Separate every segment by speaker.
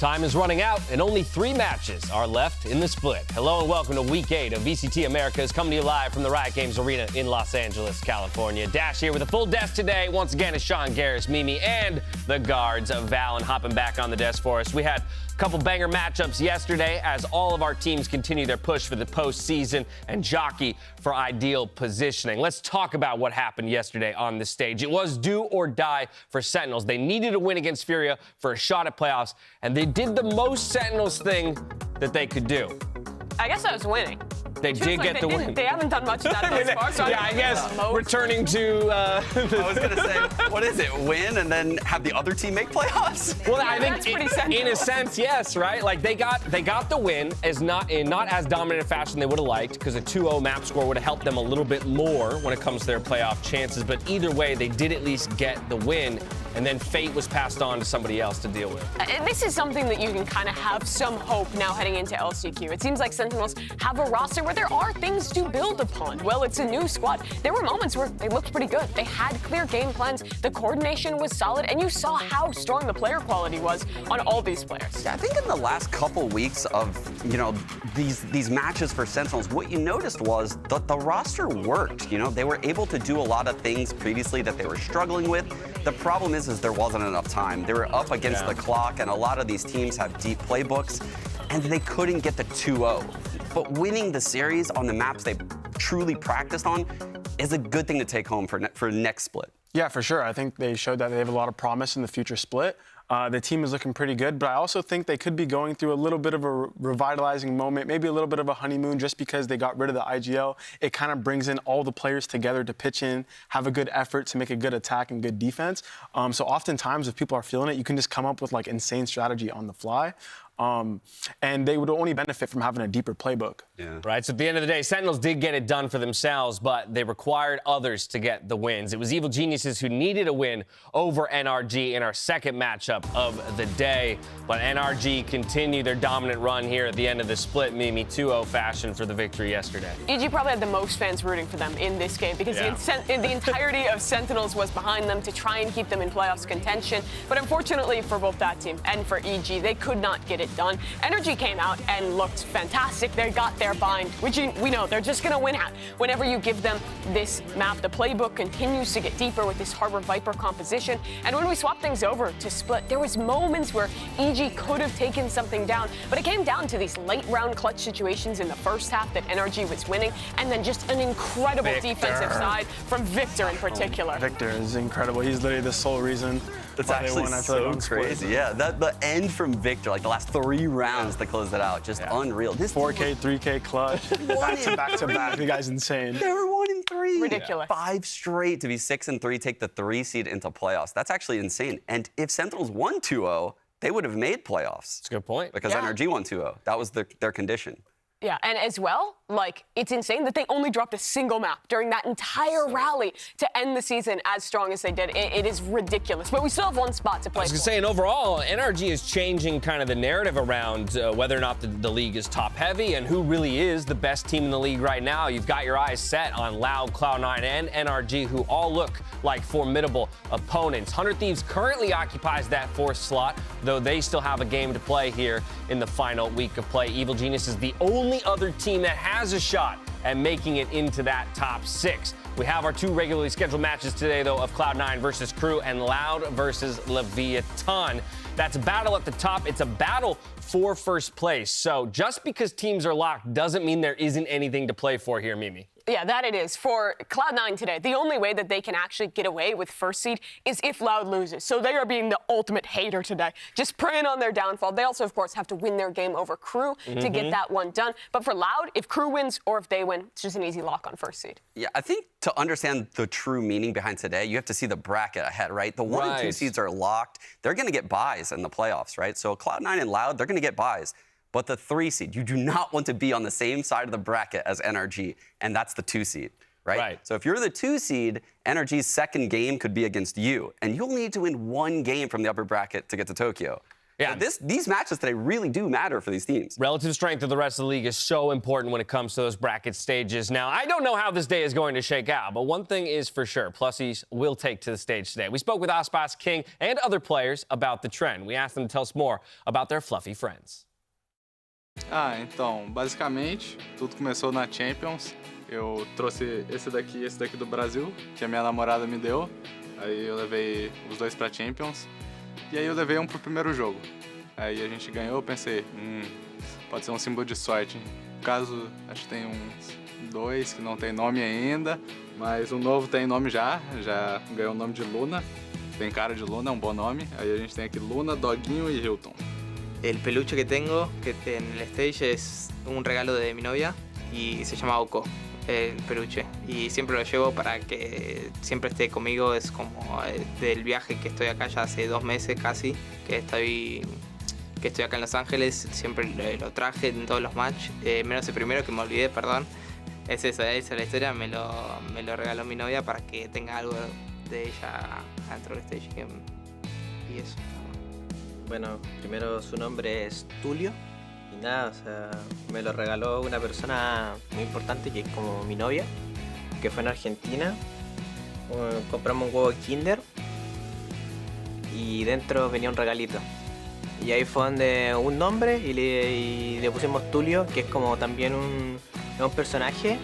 Speaker 1: Time is running out, and only 3 matches are left in the split. Hello and welcome to Week 8 of VCT Americas, coming to you live from the Riot Games Arena in Los Angeles, California. Dash here with a full desk today. Once again, is Sean, Garris, Mimi, and the guards of Val, and hopping back on the desk for us. We had a couple banger matchups yesterday as all of our teams continue their push for the postseason and jockey for ideal positioning. Let's talk about what happened yesterday on the stage. It was do or die for Sentinels. They needed a win against Furia for a shot at playoffs, and they did the most Sentinels thing that they could do.
Speaker 2: I guess I was winning.
Speaker 1: They did get the win.
Speaker 2: They haven't done much of that thus far. So
Speaker 1: yeah, I guess returning to...
Speaker 3: I was going to say, what is it? Win and then have the other team make playoffs?
Speaker 1: Well,
Speaker 2: yeah,
Speaker 1: I think in a sense, yes, right? Like they got the win as not as dominant a fashion they would have liked, because a 2-0 map score would have helped them a little bit more when it comes to their playoff chances. But either way, they did at least get the win, and then fate was passed on to somebody else to deal with.
Speaker 2: This is something that you can kind of have some hope now heading into LCQ. It seems like Sentinels have a roster where there are things to build upon. Well, it's a new squad. There were moments where they looked pretty good. They had clear game plans. The coordination was solid, and you saw how strong the player quality was on all these players.
Speaker 3: Yeah, I think in the last couple weeks of, these matches for Sentinels, what you noticed was that the roster worked. They were able to do a lot of things previously that they were struggling with. The problem is there wasn't enough time. They were up against the clock, and a lot of these teams have deep playbooks, and they couldn't get the 2-0. But winning the series on the maps they truly practiced on is a good thing to take home for next split.
Speaker 4: Yeah, for sure. I think they showed that they have a lot of promise in the future split. The team is looking pretty good, but I also think they could be going through a little bit of a revitalizing moment, maybe a little bit of a honeymoon just because they got rid of the IGL. It kind of brings in all the players together to pitch in, have a good effort to make a good attack and good defense. So oftentimes, if people are feeling it, you can just come up with like insane strategy on the fly. And they would only benefit from having a deeper playbook.
Speaker 1: Yeah. Right, so at the end of the day, Sentinels did get it done for themselves, but they required others to get the wins. It was Evil Geniuses who needed a win over NRG in our second matchup of the day. But NRG continued their dominant run here at the end of the split, Mimi, 2-0 fashion for the victory yesterday.
Speaker 2: EG probably had the most fans rooting for them in this game because the entirety of Sentinels was behind them to try and keep them in playoffs contention. But unfortunately for both that team and for EG, they could not get it done. Energy came out and looked fantastic. They got their bind, which we know they're just going to win at. Whenever you give them this map, the playbook continues to get deeper with this Harbor Viper composition. And when we swap things over to split, there was moments where EG could have taken something down, but it came down to these late round clutch situations in the first half that NRG was winning, and then just an incredible defensive side from Victor in particular.
Speaker 4: Victor is incredible. He's literally the sole reason.
Speaker 3: That's actually so crazy. Yeah, the end from Victor, like the last 3 rounds that closed it out, just unreal. This
Speaker 4: 4K, 3K clutch, back to back. The guy's insane.
Speaker 3: They were 1-3.
Speaker 2: Ridiculous.
Speaker 3: 5 straight to be 6-3, take the 3 seed into playoffs. That's actually insane. And if Sentinels won 2-0, they would have made playoffs.
Speaker 1: That's a good point.
Speaker 3: Because NRG won 2-0. That was their condition.
Speaker 2: Yeah, and as well, it's insane that they only dropped a single map during that entire rally to end the season as strong as they did. It is ridiculous, but we still have one spot to play.
Speaker 1: I was going to say, and overall, NRG is changing kind of the narrative around whether or not the league is top-heavy and who really is the best team in the league right now. You've got your eyes set on Loud, Cloud9, and NRG, who all look like formidable opponents. 100 Thieves currently occupies that 4th slot, though they still have a game to play here in the final week of play. Evil Genius is the only other team that has a shot at making it into that top 6. We have our 2 regularly scheduled matches today, though, of Cloud9 versus KRU and Loud versus Leviathan. That's a battle at the top. It's a battle for first place. So just because teams are locked doesn't mean there isn't anything to play for here, Mimi.
Speaker 2: Yeah, that it is. For Cloud9 today, the only way that they can actually get away with first seed is if Loud loses. So they are being the ultimate hater today, just preying on their downfall. They also, of course, have to win their game over KRU to get that one done. But for Loud, if KRU wins or if they win, it's just an easy lock on first seed.
Speaker 3: Yeah, I think to understand the true meaning behind today, you have to see the bracket ahead, right? The 1 and 2 seeds are locked. They're going to get buys in the playoffs, right? So Cloud9 and Loud, they're going to get buys. But the 3 seed, you do not want to be on the same side of the bracket as NRG, and that's the 2 seed, right? So if you're the 2 seed, NRG's second game could be against you, and you'll need to win 1 game from the upper bracket to get to Tokyo.
Speaker 1: Yeah.
Speaker 3: These matches today really do matter for these teams.
Speaker 1: Relative strength of the rest of the league is so important when it comes to those bracket stages. Now, I don't know how this day is going to shake out, but one thing is for sure, Plussies will take to the stage today. We spoke with Aspas, King, and other players about the trend. We asked them to tell us more about their fluffy friends.
Speaker 5: Então, basicamente, tudo começou na Champions. Eu trouxe esse daqui do Brasil, que a minha namorada me deu. Aí eu levei os dois pra Champions. E aí eu levei um pro primeiro jogo. Aí a gente ganhou, eu pensei, pode ser um símbolo de sorte. No caso, acho que tem uns 2 que não tem nome ainda, mas o novo tem nome já ganhou o nome de Luna. Tem cara de Luna, é um bom nome. Aí a gente tem aqui Luna, Doguinho e Hilton.
Speaker 6: El peluche que tengo en el stage es un regalo de mi novia y se llama Oko, el peluche. Y siempre lo llevo para que siempre esté conmigo. Es como del viaje que estoy acá ya hace 2 meses casi, que estoy acá en Los Ángeles. Siempre lo traje en todos los matches, menos el primero que me olvidé, perdón. Esa es la historia, me lo regaló mi novia para que tenga algo de ella dentro del stage y eso.
Speaker 7: Bueno, primero su nombre es Tulio y nada, o sea, me lo regaló una persona muy importante que es como mi novia, que fue en Argentina. Compramos un huevo Kinder y dentro venía un regalito. Y ahí fue donde un nombre y le pusimos Tulio, que es como también un personaje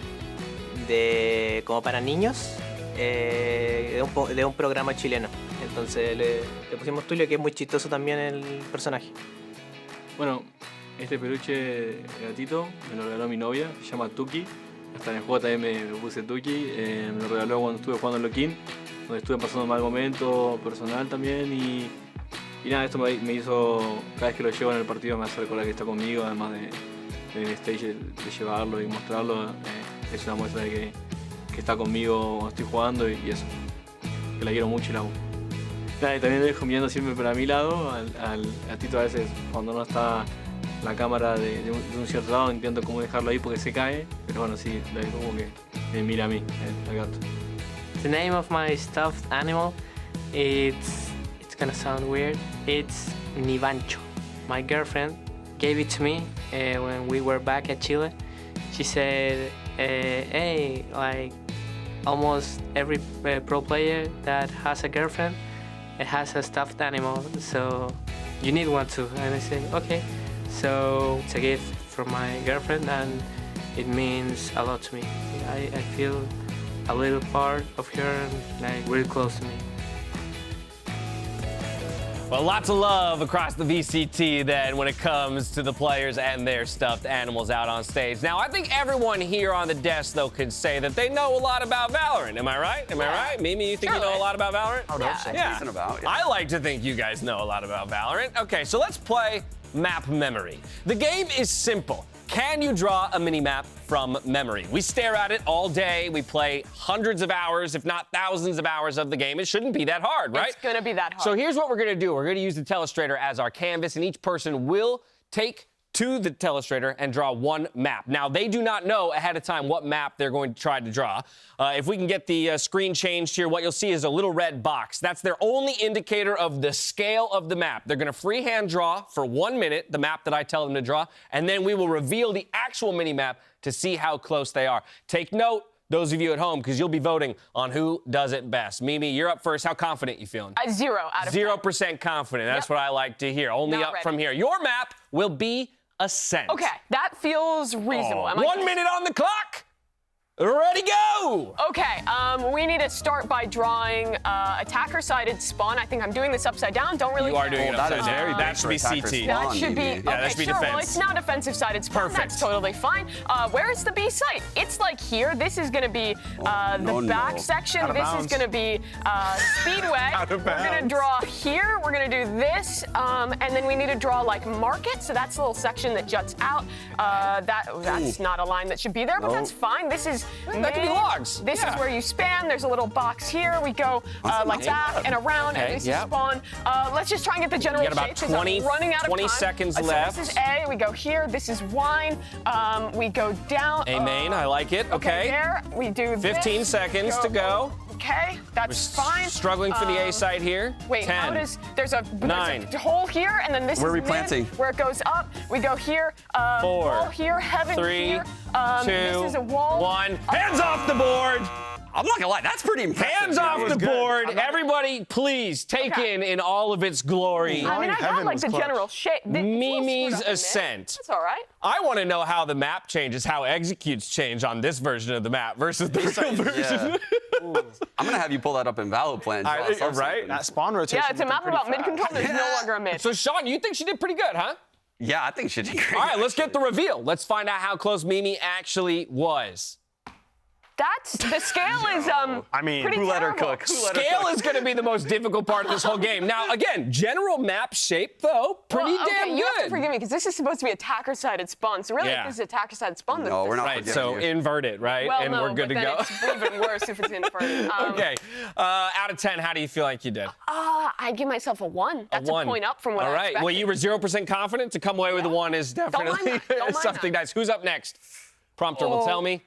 Speaker 7: como para niños de un programa chileno. Entonces le pusimos Tulio, que es muy chistoso también el personaje.
Speaker 5: Bueno, este peluche de gatito me lo regaló mi novia, se llama Tuki. Hasta en el juego también me puse Tuki. Me lo regaló cuando estuve jugando en Loquín, donde estuve pasando un mal momento personal también. Y nada, esto me hizo, cada vez que lo llevo en el partido me hace recordar que está conmigo, además de stage, de llevarlo y mostrarlo. Es una muestra de que está conmigo cuando estoy jugando y eso, que la quiero mucho y la amo. Y también lo dejo mirando siempre para mi lado, al gatito a veces cuando no está la cámara de un cierto lado intento como dejarlo ahí porque se cae, pero bueno, sí, lo dejo como que me mira a mí, al gato.
Speaker 8: The name of my stuffed animal, it's gonna sound weird, it's Nivancho. My girlfriend gave it to me when we were back at Chile. She said, hey, like almost every pro player that has a girlfriend, it has a stuffed animal, so you need one too. And I say, okay. So it's a gift from my girlfriend and it means a lot to me. I feel a little part of her, like really close to me.
Speaker 1: Well, lots of love across the VCT then when it comes to the players and their stuffed animals out on stage. Now, I think everyone here on the desk, though, could say that they know a lot about VALORANT. Am I right? Am I right? Mimi, you think you know a lot about VALORANT?
Speaker 3: I would hope so. Decent about, yeah.
Speaker 1: I like to think you guys know a lot about VALORANT. Okay, so let's play Map Memory. The game is simple. Can you draw a mini-map from memory? We stare at it all day. We play hundreds of hours, if not thousands of hours of the game. It shouldn't be that hard, right?
Speaker 2: It's going to be that hard.
Speaker 1: So here's what we're going to do. We're going to use the telestrator as our canvas, and each person will take to the telestrator and draw one map. Now, they do not know ahead of time what map they're going to try to draw. If we can get the screen changed here, what you'll see is a little red box. That's their only indicator of the scale of the map. They're going to freehand draw for 1 minute, the map that I tell them to draw, and then we will reveal the actual mini-map to see how close they are. Take note, those of you at home, because you'll be voting on who does it best. Mimi, you're up first. How confident you feeling?
Speaker 2: 0 out of 10.
Speaker 1: 0% confident. That's what I like to hear. Only
Speaker 2: Not
Speaker 1: up
Speaker 2: ready.
Speaker 1: from here. Your map will be a cent.
Speaker 2: Okay, that feels reasonable.
Speaker 1: Oh, 1 minute on the clock. Ready, go!
Speaker 2: Okay, we need to start by drawing attacker-sided spawn. I think I'm doing this upside down. Don't really
Speaker 1: You are
Speaker 2: care.
Speaker 1: doing it
Speaker 3: that
Speaker 1: upside
Speaker 3: is
Speaker 1: down.
Speaker 3: very
Speaker 1: That should be CT.
Speaker 2: That should be,
Speaker 1: Yeah,
Speaker 2: okay,
Speaker 1: that should be
Speaker 2: sure.
Speaker 1: defense.
Speaker 2: Well, it's now defensive-sided spawn.
Speaker 1: Perfect.
Speaker 2: That's totally fine. Where is the B site? It's like here. This is going to be the back section. This is going to be Speedway.
Speaker 1: Out of
Speaker 2: We're going to
Speaker 1: bounds.
Speaker 2: draw here. We're going to do this. And then we need to draw like market. So that's the little section that juts out. That's not a line that should be there, but that's fine. This is
Speaker 1: That could be logs.
Speaker 2: This is where you span. There's a little box here. We go like back and around,
Speaker 1: Okay,
Speaker 2: and this
Speaker 1: yep.
Speaker 2: is spawn. Let's just try and get the general
Speaker 1: You got about
Speaker 2: shape, 'cause I'm
Speaker 1: 20
Speaker 2: running out of
Speaker 1: 20
Speaker 2: time.
Speaker 1: seconds
Speaker 2: So
Speaker 1: left.
Speaker 2: This is A. We go here. This is wine. We go down.
Speaker 1: A main, I like it. Okay.
Speaker 2: There. We do
Speaker 1: 15
Speaker 2: this.
Speaker 1: seconds to go.
Speaker 2: Okay, that's fine.
Speaker 1: Struggling for the A site here.
Speaker 2: Wait,
Speaker 1: 10.
Speaker 2: how does there's a
Speaker 1: 9.
Speaker 2: hole here, and then this
Speaker 3: Where
Speaker 2: is
Speaker 3: are we
Speaker 2: mid,
Speaker 3: planting?
Speaker 2: where it goes up. We go here.
Speaker 1: 4,
Speaker 2: Wall here, heaven
Speaker 1: 3,
Speaker 2: here.
Speaker 1: 2,
Speaker 2: This is a wall.
Speaker 1: 1. Hands off the board.
Speaker 3: I'm not gonna lie, that's pretty impressive.
Speaker 1: Hands off the
Speaker 4: good.
Speaker 1: board. Everybody, please take
Speaker 2: Okay.
Speaker 1: in all of its glory.
Speaker 2: I mean, I got
Speaker 4: Heaven
Speaker 2: like
Speaker 4: was
Speaker 2: the
Speaker 4: clutch.
Speaker 2: general shape. It's a little
Speaker 1: Mimi's
Speaker 2: screwed up in there.
Speaker 1: Ascent.
Speaker 2: That's all right.
Speaker 1: I want to know how the map changes, how executes change on this version of the map versus the real version.
Speaker 3: Yeah. I'm gonna have you pull that up in Valoplan.
Speaker 1: Right?
Speaker 4: That spawn rotation.
Speaker 2: Yeah, it's a map about mid control. There's no longer a mid.
Speaker 1: So, Sean, you think she did pretty good, huh?
Speaker 3: Yeah, I think she did great.
Speaker 1: All right, let's get the reveal. Let's find out how close Mimi actually was.
Speaker 2: The scale is
Speaker 4: I mean,
Speaker 2: pretty
Speaker 3: who let her
Speaker 2: terrible.
Speaker 3: cook? Who let her
Speaker 1: Scale
Speaker 3: cook?
Speaker 1: is going to be the most difficult part of this whole game. Now, again, general map shape, though, pretty
Speaker 2: Well, okay,
Speaker 1: damn
Speaker 2: you have to
Speaker 1: good.
Speaker 2: forgive me because this is supposed to be attacker-sided spawn. So really,
Speaker 1: Yeah.
Speaker 2: if this is attacker-sided spawn,
Speaker 3: No, we're not
Speaker 1: Right,
Speaker 3: forgiving
Speaker 1: so
Speaker 3: you.
Speaker 1: invert it, right?
Speaker 2: Well,
Speaker 1: and
Speaker 2: no,
Speaker 1: we're good to
Speaker 2: but then
Speaker 1: go.
Speaker 2: it's even worse if it's inverted.
Speaker 1: Okay. Out of 10, how do you feel like you did?
Speaker 2: I give myself a 1. That's a
Speaker 1: 1.
Speaker 2: point up from what
Speaker 1: All
Speaker 2: I
Speaker 1: right.
Speaker 2: expected.
Speaker 1: Well, you were 0% confident. To come away with a 1 is
Speaker 2: mind
Speaker 1: definitely
Speaker 2: that. Don't mind
Speaker 1: something
Speaker 2: that.
Speaker 1: nice. Who's up next? Prompter will tell me.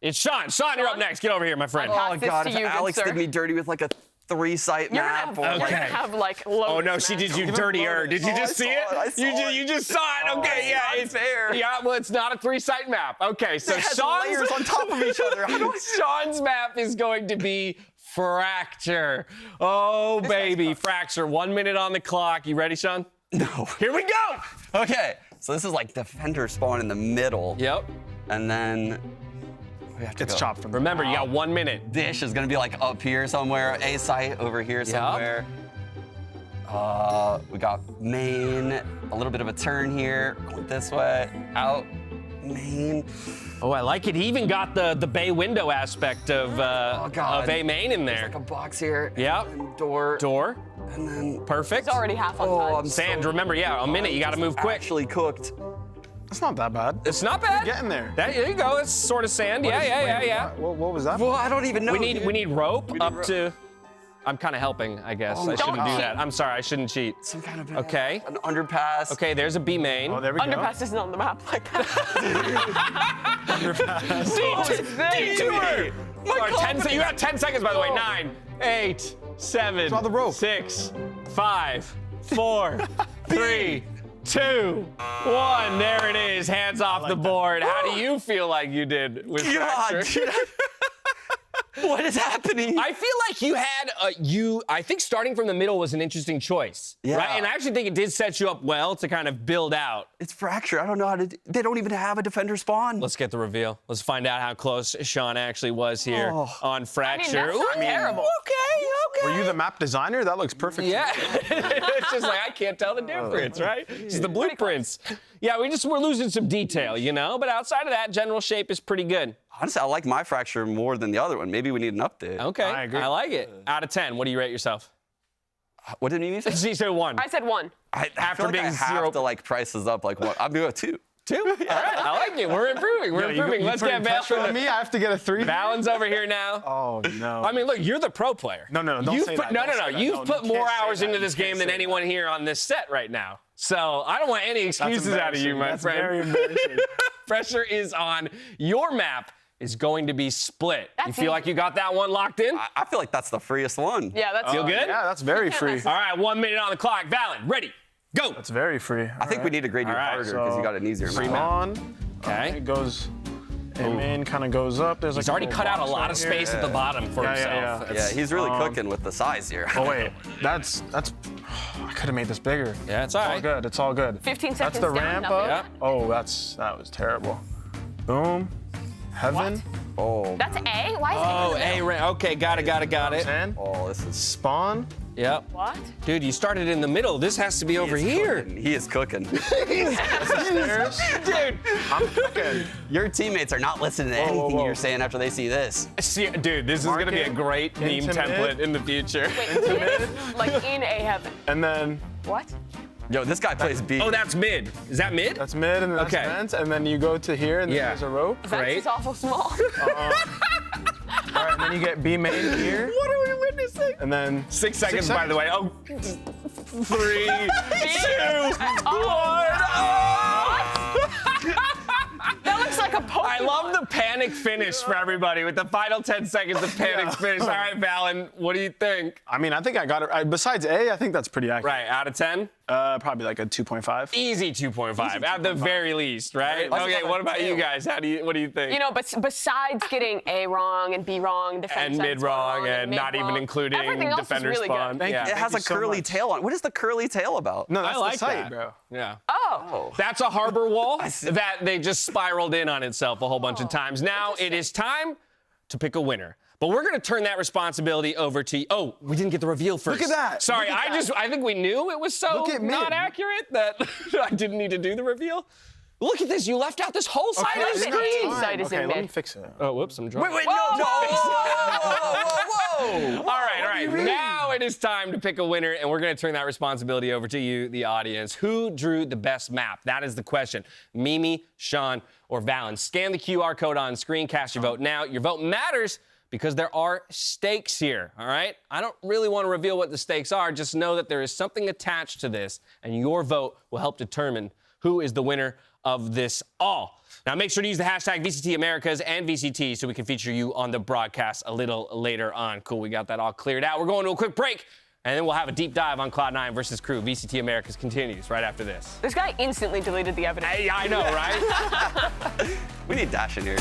Speaker 1: It's Sean. Sean, you're up next. Get over here, my friend.
Speaker 2: Pass
Speaker 3: Oh
Speaker 2: this
Speaker 3: God,
Speaker 2: to
Speaker 3: if
Speaker 2: you, good
Speaker 3: Alex
Speaker 2: sir.
Speaker 3: did me dirty with like a 3-site
Speaker 2: You're
Speaker 3: map.
Speaker 2: gonna
Speaker 1: Okay.
Speaker 2: have like loads
Speaker 1: Oh no,
Speaker 2: of
Speaker 1: she
Speaker 2: matches.
Speaker 1: did you dirtier. Did you
Speaker 3: Oh,
Speaker 1: just
Speaker 3: I
Speaker 1: see
Speaker 3: saw
Speaker 1: it?
Speaker 3: it, I saw it.
Speaker 1: You just saw it. Okay, yeah,
Speaker 3: it's not fair.
Speaker 1: Yeah, well, it's not a 3-site map. Okay, so
Speaker 3: It has
Speaker 1: Sean's
Speaker 3: layers on top of each other. How do I-
Speaker 1: Sean's map is going to be Fracture. Oh baby, Fracture. 1 minute on the clock. You ready, Sean?
Speaker 3: No.
Speaker 1: Here we go.
Speaker 3: Okay, so this is like defender spawn in the middle.
Speaker 1: Yep.
Speaker 3: And then we have to
Speaker 4: It's
Speaker 3: go.
Speaker 4: chopped from
Speaker 1: Remember, you got 1 minute.
Speaker 3: Dish is gonna be like up here somewhere. A site over here somewhere. We got main, a little bit of a turn here. Going this way, out, main.
Speaker 1: Oh, I like it. He even got the bay window aspect of
Speaker 3: God.
Speaker 1: A main in
Speaker 3: There's
Speaker 1: there.
Speaker 3: like a box here.
Speaker 1: Yep.
Speaker 3: And door.
Speaker 1: Door.
Speaker 3: And then.
Speaker 1: Perfect.
Speaker 2: It's already half on
Speaker 3: Oh,
Speaker 2: time.
Speaker 3: I'm
Speaker 1: Sand,
Speaker 3: so-
Speaker 1: remember, yeah, a minute. You got to move quick.
Speaker 3: Actually cooked.
Speaker 4: It's not that bad.
Speaker 1: It's not bad.
Speaker 4: Getting there.
Speaker 1: There you go. It's sort of sand. Yeah.
Speaker 4: What was that?
Speaker 3: Well, I don't even know.
Speaker 1: We need rope
Speaker 3: need
Speaker 1: up
Speaker 3: rope.
Speaker 1: to. I'm kind of helping, I guess.
Speaker 3: Oh,
Speaker 1: I shouldn't
Speaker 3: don't
Speaker 1: do
Speaker 3: cheat.
Speaker 1: that. I'm sorry. I shouldn't cheat.
Speaker 3: Some kind of
Speaker 1: Okay.
Speaker 3: an underpass.
Speaker 1: Okay, there's a B main.
Speaker 4: Oh, there we go.
Speaker 2: Underpass isn't on the map like that.
Speaker 1: Detour. Or 10 you got 10 seconds, by the way. 9, 8, 7,
Speaker 4: Draw the rope.
Speaker 1: 6, 5, 4, 3, 2, 1. There it is. Hands off the board. How do you feel like you did with
Speaker 3: God,
Speaker 1: Fracture?
Speaker 3: dude. What is happening?
Speaker 1: I feel like you had I think starting from the middle was an interesting choice,
Speaker 3: Yeah.
Speaker 1: right? And I actually think it did set you up well to kind of build out.
Speaker 3: It's Fracture. I don't know how to. They don't even have a defender spawn.
Speaker 1: Let's get the reveal. Let's find out how close Sean actually was here on Fracture.
Speaker 2: that's not terrible.
Speaker 1: Okay.
Speaker 4: Were you the map designer? That looks perfect.
Speaker 1: Yeah, it's just like I can't tell the difference, right? It's the blueprints. Yeah, we're losing some detail, you know. But outside of that, general shape is pretty good.
Speaker 3: Honestly, I like my Fracture more than the other one. Maybe we need an update.
Speaker 1: Okay,
Speaker 4: I agree.
Speaker 1: I like it. Out of 10, what do you rate yourself?
Speaker 3: What did you say?
Speaker 1: She said 1.
Speaker 2: I said 1.
Speaker 3: I
Speaker 1: after
Speaker 3: feel like
Speaker 1: being
Speaker 3: I have
Speaker 1: 0
Speaker 3: to like price this up like what? I'm doing a 2.
Speaker 1: 2? All right, I like it. We're improving. We're improving. Let's get
Speaker 4: pressure on
Speaker 1: Val.
Speaker 4: me. I have to get a 3.
Speaker 1: Valen's over here now.
Speaker 4: Oh no.
Speaker 1: I mean, look, you're the pro player.
Speaker 4: No, don't
Speaker 1: You've
Speaker 4: say
Speaker 1: put,
Speaker 4: that.
Speaker 1: No,
Speaker 4: Don't say that.
Speaker 1: You've
Speaker 4: No,
Speaker 1: put
Speaker 4: you
Speaker 1: more
Speaker 4: can't say
Speaker 1: hours
Speaker 4: that.
Speaker 1: into
Speaker 4: You
Speaker 1: this
Speaker 4: can't
Speaker 1: game than
Speaker 4: say
Speaker 1: anyone here on this set right now. So I don't want any excuses out of you, my
Speaker 4: That's
Speaker 1: friend.
Speaker 4: very embarrassing.
Speaker 1: Pressure is on. Your map is going to be split. You
Speaker 2: That's
Speaker 1: feel
Speaker 2: easy.
Speaker 1: like you got that one locked in?
Speaker 3: I feel like that's the freest one.
Speaker 2: Yeah, that's
Speaker 1: Feel good?
Speaker 4: Yeah, that's very free.
Speaker 1: All right, 1 minute on the clock. Valen, ready, go.
Speaker 4: It's very free.
Speaker 3: I think we need to grade you
Speaker 1: All right,
Speaker 3: harder because you got an easier map.
Speaker 4: On.
Speaker 1: Okay.
Speaker 4: It goes. And main kind of goes up. There's like
Speaker 1: He's already
Speaker 4: little
Speaker 1: cut out a
Speaker 4: box
Speaker 1: lot
Speaker 4: right
Speaker 1: of
Speaker 4: here.
Speaker 1: space at the bottom for
Speaker 4: Yeah,
Speaker 1: himself.
Speaker 4: yeah.
Speaker 3: Yeah, he's really cooking with the size here.
Speaker 4: Oh wait, that's. I could have made this bigger.
Speaker 1: Yeah, it's all
Speaker 4: All
Speaker 1: right.
Speaker 4: good. It's all good.
Speaker 2: 15
Speaker 4: That's
Speaker 2: seconds
Speaker 4: the
Speaker 2: down,
Speaker 4: ramp
Speaker 2: nothing.
Speaker 4: up. Oh, that was terrible. Boom. Heaven.
Speaker 3: Oh,
Speaker 2: That's A? Why is
Speaker 1: Oh,
Speaker 2: A?
Speaker 1: okay, got it.
Speaker 4: And
Speaker 3: oh, this is.
Speaker 4: spawn.
Speaker 1: Yep.
Speaker 2: What?
Speaker 1: Dude, you started in the middle. This has to be over here.
Speaker 3: He is cooking.
Speaker 4: Stairs.
Speaker 1: Dude.
Speaker 4: I'm cooking.
Speaker 3: Your teammates are not listening to anything
Speaker 4: whoa.
Speaker 3: you're saying after they see this.
Speaker 1: See, dude, this is going to be a
Speaker 4: Market
Speaker 1: great meme
Speaker 4: into
Speaker 1: template
Speaker 4: mid.
Speaker 1: in the future.
Speaker 2: Wait, mid? Like in A heaven.
Speaker 4: And then
Speaker 2: What?
Speaker 3: Yo, this guy plays B.
Speaker 1: Oh, that's mid. Is that mid?
Speaker 4: that's mid, and then that's
Speaker 1: Okay.
Speaker 4: vents, and then you go to here, and then
Speaker 1: Yeah.
Speaker 4: there's a rope.
Speaker 1: Great.
Speaker 2: That's awful small.
Speaker 4: All right, and then you get B main here,
Speaker 1: What are we witnessing?
Speaker 4: and then
Speaker 1: 6 seconds, by the way. Oh, 3, 2, 1.
Speaker 2: That looks like a
Speaker 1: I love the panic finish for everybody with the final 10 seconds of panic finish. All right, Valen, what do you think?
Speaker 4: I mean, I think I got it. Besides A, I think that's pretty accurate.
Speaker 1: Right, out of 10?
Speaker 4: Probably like a 2.5.
Speaker 1: Easy 2.5, at the very least, right? Okay, what about you guys? What do you think?
Speaker 2: You know, but besides getting A wrong and B wrong, defense
Speaker 1: and mid wrong, and
Speaker 2: mid
Speaker 1: not even
Speaker 2: wrong,
Speaker 1: including
Speaker 2: everything else
Speaker 1: defender
Speaker 2: is really
Speaker 1: spawn.
Speaker 2: good.
Speaker 3: It has a curly tail on it. What is the curly tail about?
Speaker 4: No, that's
Speaker 1: I like
Speaker 4: the site,
Speaker 1: that.
Speaker 4: bro.
Speaker 1: Yeah.
Speaker 2: Oh.
Speaker 1: That's a harbor wall that they just spiraled in on itself a whole bunch of times. Now it is time to pick a winner. But we're going to turn that responsibility over to you. Oh, we didn't get the reveal first.
Speaker 4: Look at that.
Speaker 1: Sorry, I think we knew it was so not accurate that I didn't need to do the reveal. Look at this. You left out this whole side of the screen.
Speaker 2: Side is in
Speaker 4: Okay, let me
Speaker 2: mid.
Speaker 4: fix it.
Speaker 1: Oh, whoops, I'm drunk.
Speaker 3: Wait, no. Whoa.
Speaker 1: All right. Now it is time to pick a winner, and we're going to turn that responsibility over to you, the audience. Who drew the best map? That is the question. Mimi, Sean, or Valen? Scan the QR code on screen. Cast your vote now. Your vote matters because there are stakes here, all right? I don't really want to reveal what the stakes are. Just know that there is something attached to this, and your vote will help determine who is the winner of this all. Now, make sure to use the hashtag VCT Americas and VCT so we can feature you on the broadcast a little later on. Cool, we got that all cleared out. We're going to a quick break, and then we'll have a deep dive on Cloud9 versus Crew. VCT Americas continues right after this.
Speaker 2: This guy instantly deleted the evidence.
Speaker 1: Hey, I know, right?
Speaker 3: We need Dash in here.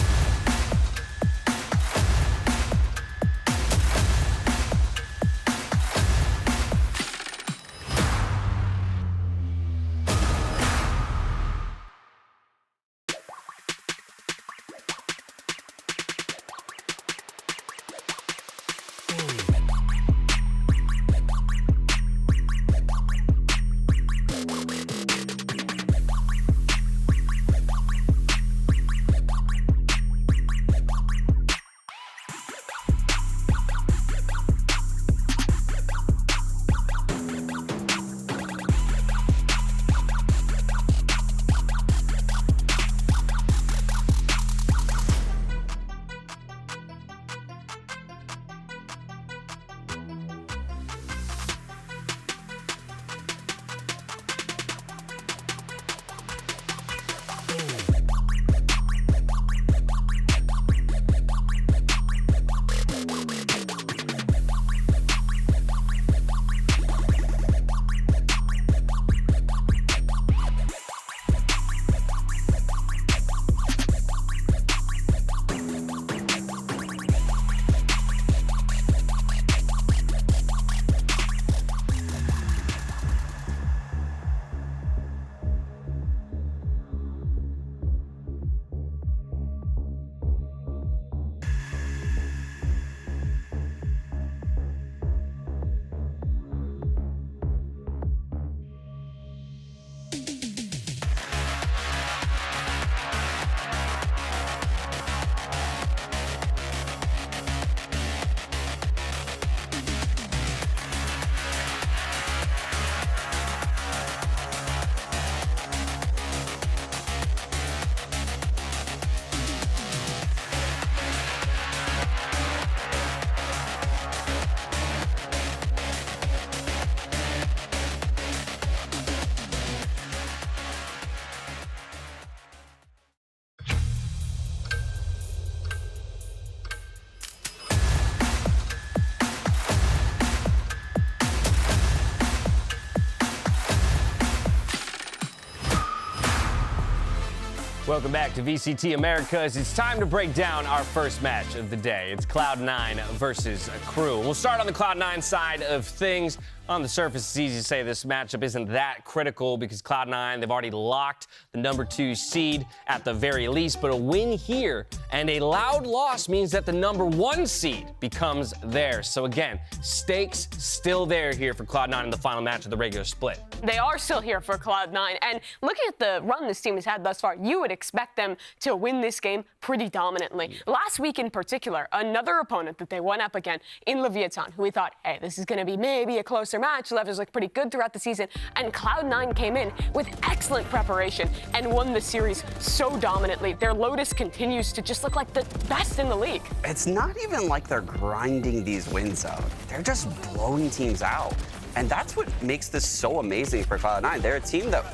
Speaker 1: Welcome back to VCT Americas. It's time to break down our first match of the day. It's Cloud9 versus Crew. We'll start on the Cloud9 side of things. On the surface, it's easy to say this matchup isn't that critical because Cloud9, they've already locked the number 2 seed at the very least, but a win here and a loud loss means that the number 1 seed becomes theirs. So again, stakes still there here for Cloud9 in the final match of the regular split.
Speaker 2: They are still here for Cloud9, and looking at the run this team has had thus far, you would expect them to win this game pretty dominantly. Last week in particular, another opponent that they went up again in Leviathan, who we thought, hey, this is going to be maybe a closer match. Levers looked pretty good throughout the season, and Cloud9 came in with excellent preparation and won the series so dominantly. Their Lotus continues to just look like the best in the league.
Speaker 3: It's not even like they're grinding these wins out. They're just blowing teams out. And that's what makes this so amazing for Cloud9. They're a team that,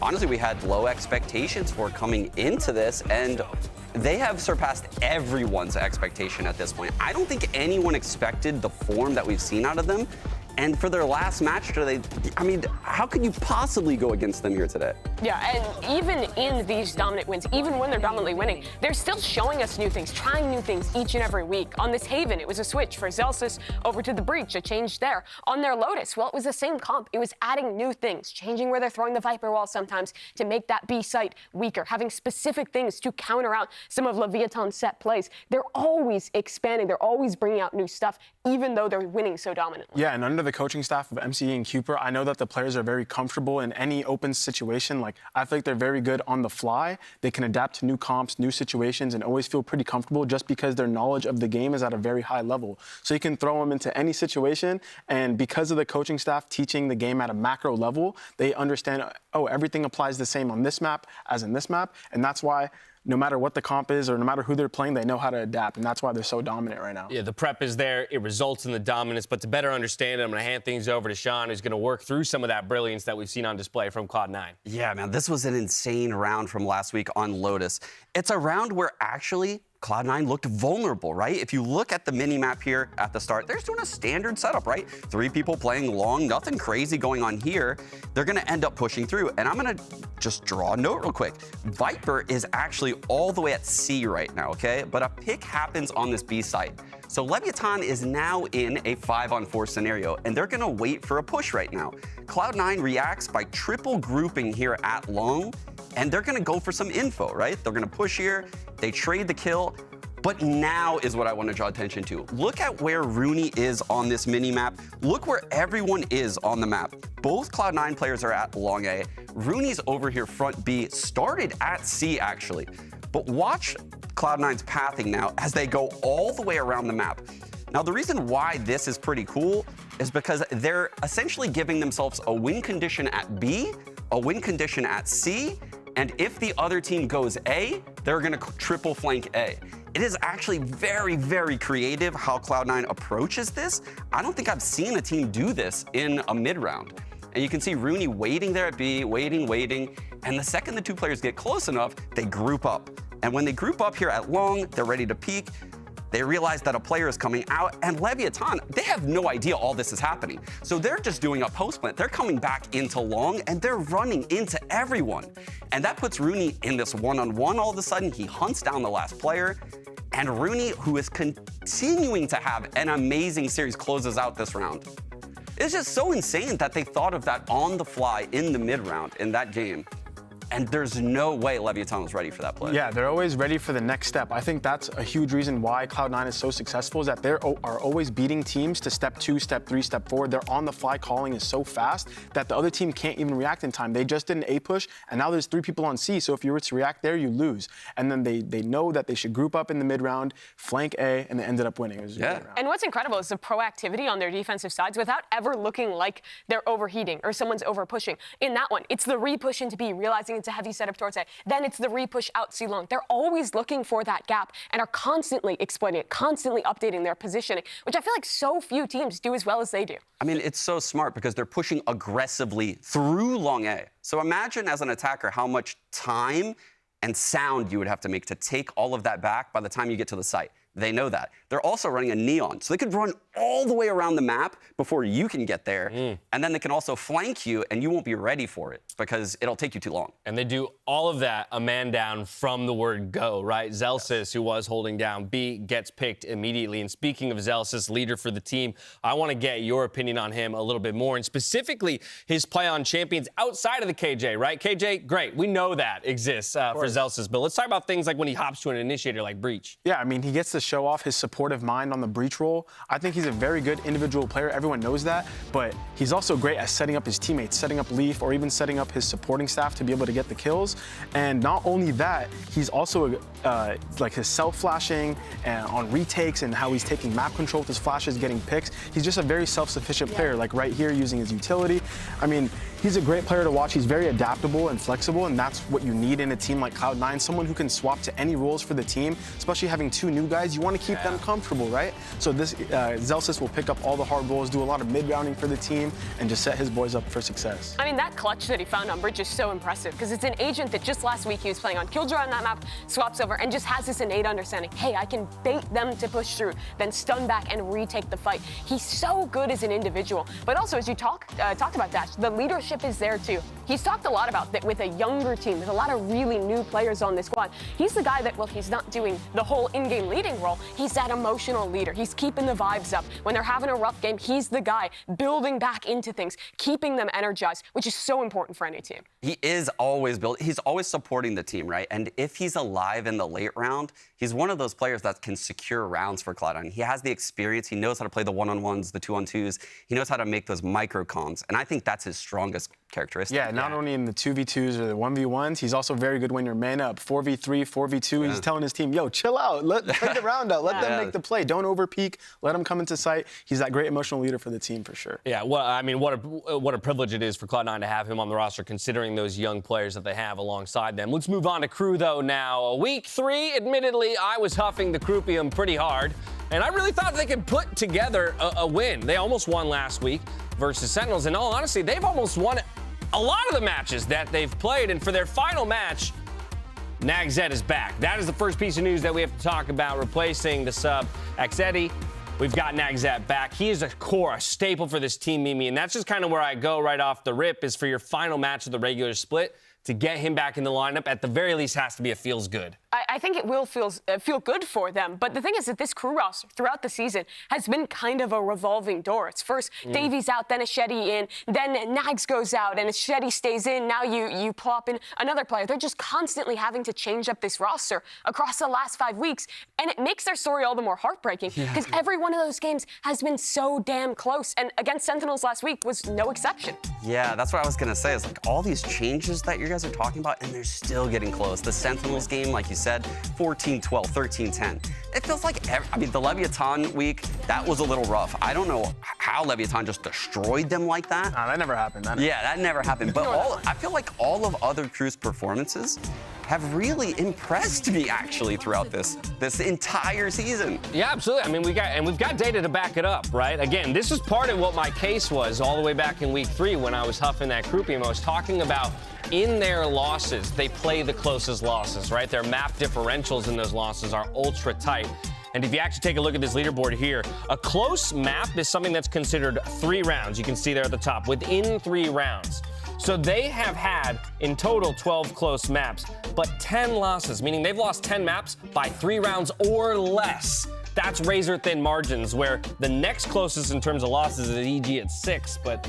Speaker 3: honestly, we had low expectations for coming into this, and They have surpassed everyone's expectation at this point. I don't think anyone expected the form that we've seen out of them. And for their last match today, I mean, how could you possibly go against them here today?
Speaker 2: Yeah, and even in these dominant wins, even when they're dominantly winning, they're still showing us new things, trying new things each and every week. On this Haven, it was a switch for Zelsis over to the Breach, a change there. On their Lotus, well, it was the same comp. It was adding new things, changing where they're throwing the Viper wall sometimes to make that B site weaker, having specific things to counter out some of Leviathan's set plays. They're always expanding. They're always bringing out new stuff, even though they're winning so dominantly.
Speaker 4: Yeah, and under the coaching staff of MCE and Cooper, I know that the players are very comfortable in any open situation. Like, I feel like they're very good on the fly. They can adapt to new comps, new situations, and always feel pretty comfortable just because their knowledge of the game is at a very high level. So you can throw them into any situation, and because of the coaching staff teaching the game at a macro level, they understand, oh, everything applies the same on this map as in this map, and that's why no matter what the comp is or no matter who they're playing, they know how to adapt, and that's why they're so dominant right now.
Speaker 1: Yeah, the prep is there. It results in the dominance. But to better understand it, I'm going to hand things over to Sean, who's going to work through some of that brilliance that we've seen on display from Cloud9.
Speaker 3: Yeah, man, this was an insane round from last week on Lotus. It's a round where actually Cloud9 looked vulnerable, right? If you look at the mini-map here at the start, they're just doing a standard setup, right? 3 people playing long, nothing crazy going on here. They're gonna end up pushing through. And I'm gonna just draw a note real quick. Viper is actually all the way at C right now, okay? But a pick happens on this B site. So Leviathan is now in a 5-on-4 scenario, and they're gonna wait for a push right now. Cloud9 reacts by triple grouping here at long, and they're gonna go for some info, right? They're gonna push here, they trade the kill, but now is what I wanna draw attention to. Look at where Rooney is on this mini-map. Look where everyone is on the map. Both Cloud9 players are at long A. Rooney's over here front B, started at C actually. But watch Cloud9's pathing now as they go all the way around the map. Now, the reason why this is pretty cool is because they're essentially giving themselves a win condition at B, a win condition at C, and if the other team goes A, they're gonna triple flank A. It is actually very, very creative how Cloud9 approaches this. I don't think I've seen a team do this in a mid-round. And you can see Rooney waiting there at B, waiting, and the second the 2 players get close enough, they group up. And when they group up here at long, they're ready to peek. They realize that a player is coming out, and Leviathan, they have no idea all this is happening. So they're just doing a post plant. They're coming back into long, and they're running into everyone. And that puts Rooney in this one-on-one all of a sudden. He hunts down the last player, and Rooney, who is continuing to have an amazing series, closes out this round. It's just so insane that they thought of that on the fly in the mid-round in that game. And there's no way Leviathan was ready for that play.
Speaker 4: Yeah, they're always ready for the next step. I think that's a huge reason why Cloud9 is so successful, is that they are always beating teams to step 2, step 3, step 4. Their on-the-fly calling is so fast that the other team can't even react in time. They just did an A push, and now there's 3 people on C, so if you were to react there, you lose. And then they know that they should group up in the mid-round, flank A, and they ended up winning. It was a good round.
Speaker 2: And what's incredible is the proactivity on their defensive sides without ever looking like they're overheating or someone's over-pushing. In that one, it's the re-push into B, realizing it's a heavy setup towards A. Then it's the re-push out C long. They're always looking for that gap and are constantly exploiting it, constantly updating their positioning, which I feel like so few teams do as well as they do.
Speaker 3: I mean, it's so smart because they're pushing aggressively through long A. So imagine as an attacker how much time and sound you would have to make to take all of that back by the time you get to the site. They know that. They're also running a neon, so they could run all the way around the map before you can get there, and then they can also flank you, and you won't be ready for it because it'll take you too long.
Speaker 1: And they do all of that a man down from the word go, right? Zelsis, who was holding down B, gets picked immediately. And speaking of Zelsis, leader for the team, I want to get your opinion on him a little bit more, and specifically his play on champions outside of the KJ, right? KJ, great. We know that exists for Zelsis, but let's talk about things like when he hops to an initiator like Breach.
Speaker 4: Yeah, I mean, he gets to show off his supportive mind on the Breach role. I think he's a very good individual player. Everyone knows that, but he's also great at setting up his teammates, setting up Leaf, or even setting up his supporting staff to be able to get the kills. And not only that, he's also like his self-flashing and on retakes and how he's taking map control with his flashes, getting picks. He's just a very self-sufficient player, like right here using his utility. I mean, he's a great player to watch. He's very adaptable and flexible, and that's what you need in a team like Cloud9, someone who can swap to any roles for the team, especially having 2 new guys. You want to keep them comfortable, right? So this Zelsis will pick up all the hard roles, do a lot of mid-rounding for the team, and just set his boys up for success.
Speaker 2: I mean, that clutch that he found on Bridge is so impressive because it's an agent that just last week he was playing on Killjoy on that map, swaps over, and just has this innate understanding, hey, I can bait them to push through, then stun back and retake the fight. He's so good as an individual. But also, as you talked about, Dash, the leadership is there too. He's talked a lot about that with a younger team, with a lot of really new players on this squad. He's the guy that, well, he's not doing the whole in-game leading role. He's that emotional leader. He's keeping the vibes up. When they're having a rough game, he's the guy building back into things, keeping them energized, which is so important for any team.
Speaker 3: He is always he's always supporting the team, right? And if he's alive in the late round, he's one of those players that can secure rounds for Cloud9. He has the experience. He knows how to play the one-on-ones, the two-on-twos. He knows how to make those micro comms. And I think that's his strongest characteristic.
Speaker 4: Yeah, not only in the 2v2s or the 1v1s, he's also very good when you're man up. 4v3, 4v2, he's telling his team, yo, chill out. Play the round out. Let them make the play. Don't overpeak. Let them come into sight. He's that great emotional leader for the team for sure.
Speaker 1: Yeah, well, I mean, what a privilege it is for Cloud9 to have him on the roster, considering those young players that they have alongside them. Let's move on to KRU, though, now. Week 3, admittedly, I was huffing the Croupium pretty hard, and I really thought they could put together a win. They almost won last week versus Sentinels. In all honesty, they've almost won a lot of the matches that they've played, and for their final match, Nagzed is back. That is the first piece of news that we have to talk about, replacing the sub Xedi. We've got Nagzed back. He is a core, a staple for this team, Mimi, and that's just kind of where I go right off the rip, is for your final match of the regular split, to get him back in the lineup, at the very least, has to be a feels good.
Speaker 2: I think it will feel good for them. But the thing is that this KRU roster throughout the season has been kind of a revolving door. It's first Davies out, then Ashedi in, then Nags goes out, and Ashedi stays in. Now you plop in another player. They're just constantly having to change up this roster across the last 5 weeks, and it makes their story all the more heartbreaking because every one of those games has been so damn close. And against Sentinels last week was no exception.
Speaker 3: Yeah, that's what I was going to say. Is like all these changes that you guys are talking about, and they're still getting close. The Sentinels game, like you said, 14-12, 13-10. It feels like, the Leviathan week, that was a little rough. I don't know how Leviathan just destroyed them like that.
Speaker 4: Nah, that never happened.
Speaker 3: That never happened. But I feel like all of other KRU's performances have really impressed me, actually, throughout this entire season.
Speaker 1: Yeah, absolutely. I mean, we've got data to back it up, right? Again, this is part of what my case was all the way back in week 3 when I was huffing that Croupium. I was talking about in their losses, they play the closest losses, right? Their map differentials in those losses are ultra tight. And if you actually take a look at this leaderboard here, a close map is something that's considered 3 rounds. You can see there at the top, within 3 rounds. So they have had, in total, 12 close maps, but 10 losses, meaning they've lost 10 maps by 3 rounds or less. That's razor-thin margins, where the next closest in terms of losses is EG at 6, but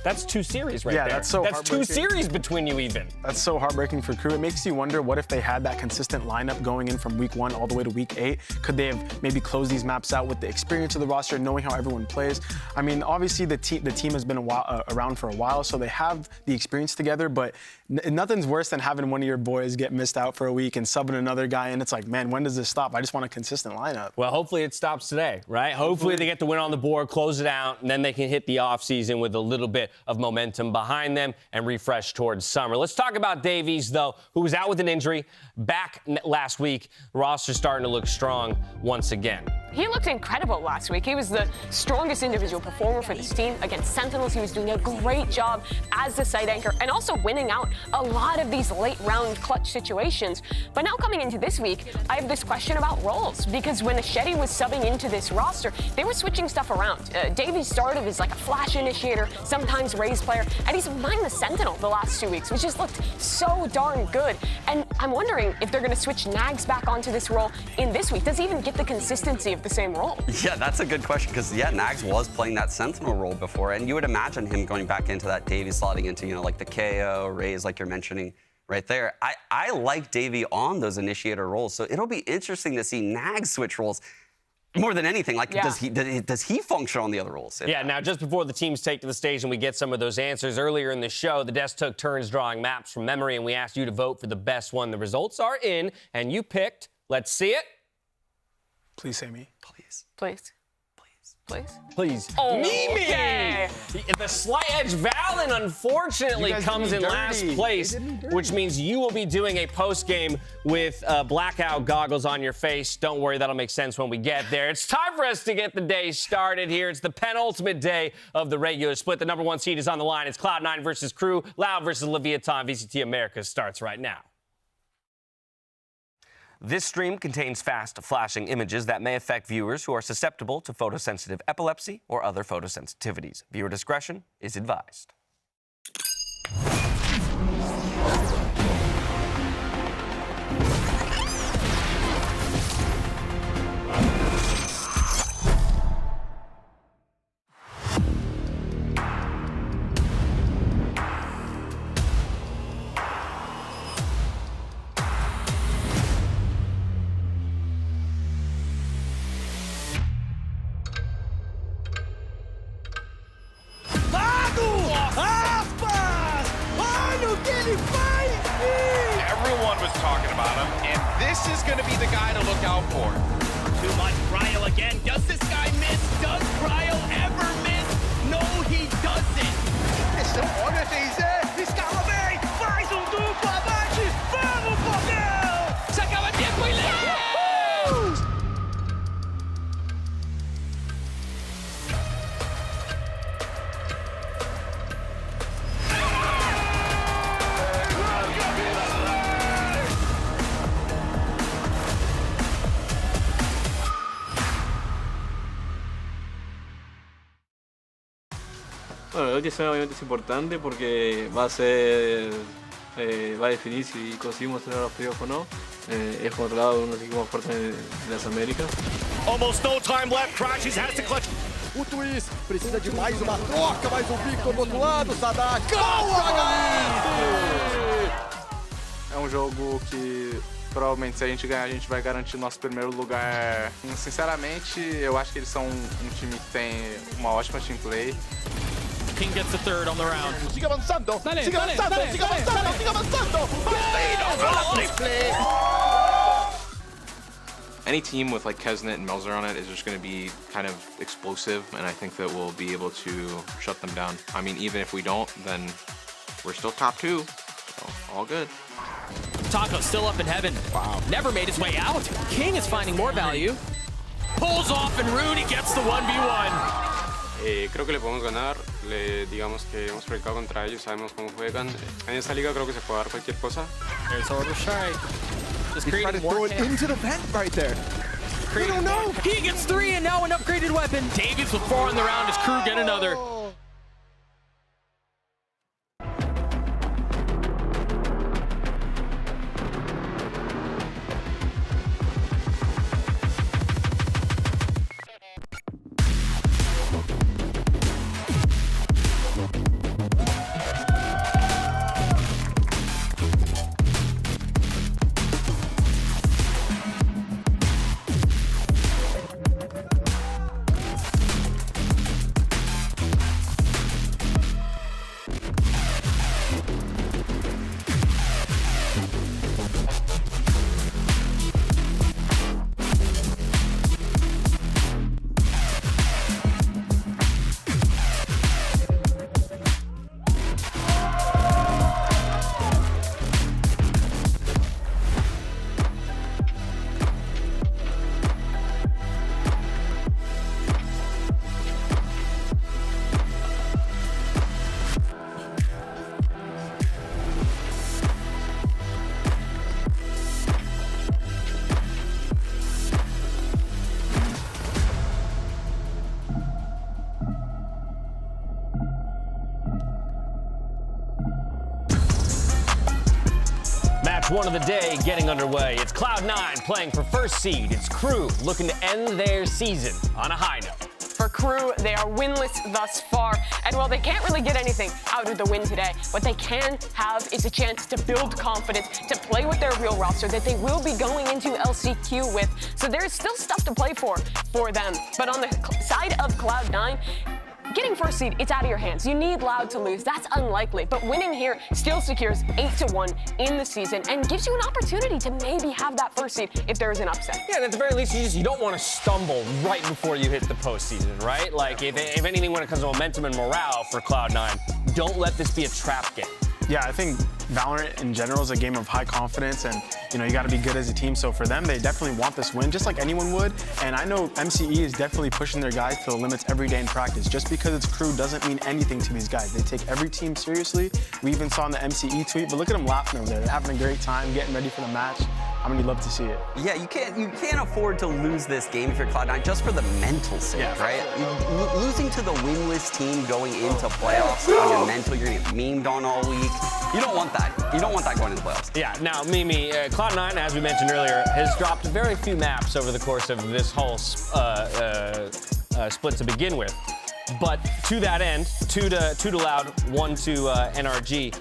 Speaker 1: that's 2 series right there.
Speaker 4: That's so
Speaker 1: That's 2
Speaker 4: heartbreaking.
Speaker 1: series between you even.
Speaker 4: That's so heartbreaking for KRU. It makes you wonder, what if they had that consistent lineup going in from week 1 all the way to week 8? Could they have maybe closed these maps out with the experience of the roster, knowing how everyone plays? I mean, obviously the team has been around for a while, so they have the experience together, but nothing's worse than having one of your boys get missed out for a week and subbing another guy, and it's like, man, when does this stop? I just want a consistent lineup.
Speaker 1: Well, hopefully it stops today, right? Hopefully they get the win on the board, close it out, and then they can hit the offseason with a little bit of momentum behind them and refresh towards summer. Let's talk about Davies, though, who was out with an injury, back last week. The roster's starting to look strong once again.
Speaker 2: He looked incredible last week. He was the strongest individual performer for this team. Against Sentinels, he was doing a great job as the site anchor and also winning out a lot of these late round clutch situations. But now coming into this week, I have this question about roles, because when Ashedi was subbing into this roster, they were switching stuff around. Davies started as like a flash initiator, sometimes Raze player, and he's behind the Sentinel the last 2 weeks, which just looked so darn good. And I'm wondering if they're going to switch Nags back onto this role in this week. Does he even get the consistency of the same role?
Speaker 3: Yeah, that's a good question, because Nags was playing that Sentinel role before, and you would imagine him going back into that Davies, slotting into, like the KO, Raze, like you're mentioning right there. I like Davey on those initiator roles, so it'll be interesting to see Nags switch roles. More than anything, does he function on the other roles?
Speaker 1: Yeah, now just before the teams take to the stage and we get some of those answers, earlier in the show, the desk took turns drawing maps from memory, and we asked you to vote for the best one. The results are in, and you picked, let's see it.
Speaker 4: Please say me.
Speaker 3: Please.
Speaker 2: Please.
Speaker 3: Please.
Speaker 2: Please?
Speaker 1: Please.
Speaker 2: Oh,
Speaker 1: Mimi!
Speaker 2: okay.
Speaker 1: The slight edge Valen, unfortunately,
Speaker 4: You guys
Speaker 1: comes
Speaker 4: did
Speaker 1: in
Speaker 4: me
Speaker 1: last
Speaker 4: dirty.
Speaker 1: place,
Speaker 4: They did me dirty.
Speaker 1: which means you will be doing a post-game with blackout goggles on your face. Don't worry, that'll make sense when we get there. It's time for us to get the day started here. It's the penultimate day of the regular split. The number 1 seed is on the line. It's Cloud9 versus KRU. Loud versus Leviathan. VCT Americas starts right now. This stream contains fast flashing images that may affect viewers who are susceptible to photosensitive epilepsy or other photosensitivities. Viewer discretion is advised.
Speaker 9: Everyone was talking about him, and this is going to be the guy to look out for.
Speaker 10: Too much Cryo again. Does this guy miss? Does Cryo ever miss? No, he doesn't. Olha a Teizé, escala bem, faz duplo abate, vamos, Fogão! Se acaba tempo e leva!
Speaker 5: Bueno, el último obviamente es importante porque va a ser, va a definir si conseguimos tener los playoffs o no. Es controlado uno de los equipos fuertes de las Américas.
Speaker 10: Almost no time left. Crashes has to clutch.
Speaker 11: O Twist precisa de mais uma troca, mais um Victor do outro lado, Sadak.
Speaker 12: É um jogo que provavelmente se a gente ganhar a gente vai garantir nosso primeiro lugar. Sinceramente, eu acho que eles são um time que tem uma ótima team play.
Speaker 10: King gets the third on the round.
Speaker 11: Siga avançando, siga avançando, siga avançando, siga avançando.
Speaker 13: Any team with like Kesnet and Melzer on it is just going to be kind of explosive, and I think that we'll be able to shut them down. I mean, even if we don't, then we're still top 2, so all good.
Speaker 10: Taco still up in heaven. Wow. Never made his way out. King is finding more value. Pulls off and Rudy gets the 1v1.
Speaker 14: Creo que le podemos ganar, digamos que hemos practicado contra ellos, sabemos cómo juegan. En esta liga creo que se puede dar cualquier cosa.
Speaker 10: There's Order Strike. Just
Speaker 11: He's trying to
Speaker 10: creating more
Speaker 11: throw it
Speaker 10: chaos.
Speaker 11: into the vent right there.
Speaker 10: No. He gets 3 and now an upgraded weapon. Davies with 4 on the round. His crew get another.
Speaker 1: Match 1 of the day getting underway. It's Cloud9 playing for first seed. It's KRU looking to end their season on a high note.
Speaker 2: For KRU, they are winless thus far, and while they can't really get anything out of the win today, what they can have is a chance to build confidence, to play with their real roster that they will be going into LCQ with. So there is still stuff to play for them. But on the side of Cloud9, getting first seed, it's out of your hands. You need Loud to lose. That's unlikely. But winning here still secures 8-1 in the season and gives you an opportunity to maybe have that first seed if there is an upset.
Speaker 1: Yeah, and at the very least, you don't want to stumble right before you hit the postseason, right? Like, if anything, when it comes to momentum and morale for Cloud9, don't let this be a trap game.
Speaker 4: Yeah, I think Valorant in general is a game of high confidence, and you got to be good as a team. So for them, they definitely want this win, just like anyone would. And I know MCE is definitely pushing their guys to the limits every day in practice. Just because it's crew doesn't mean anything to these guys. They take every team seriously. We even saw in the MCE tweet, but look at them laughing over there. They're having a great time, getting ready for the match. I mean, you'd love to see it.
Speaker 3: Yeah, you can't afford to lose this game if you're Cloud9 just for the mental sake, right? Losing to the winless team going into playoffs on your mental, you're gonna get memed on all week. You don't want that. You don't want that going into playoffs.
Speaker 1: Yeah. Now, Mimi, Cloud9, as we mentioned earlier, has dropped very few maps over the course of this whole split to begin with. But to that end, two to Loud, 1 to NRG.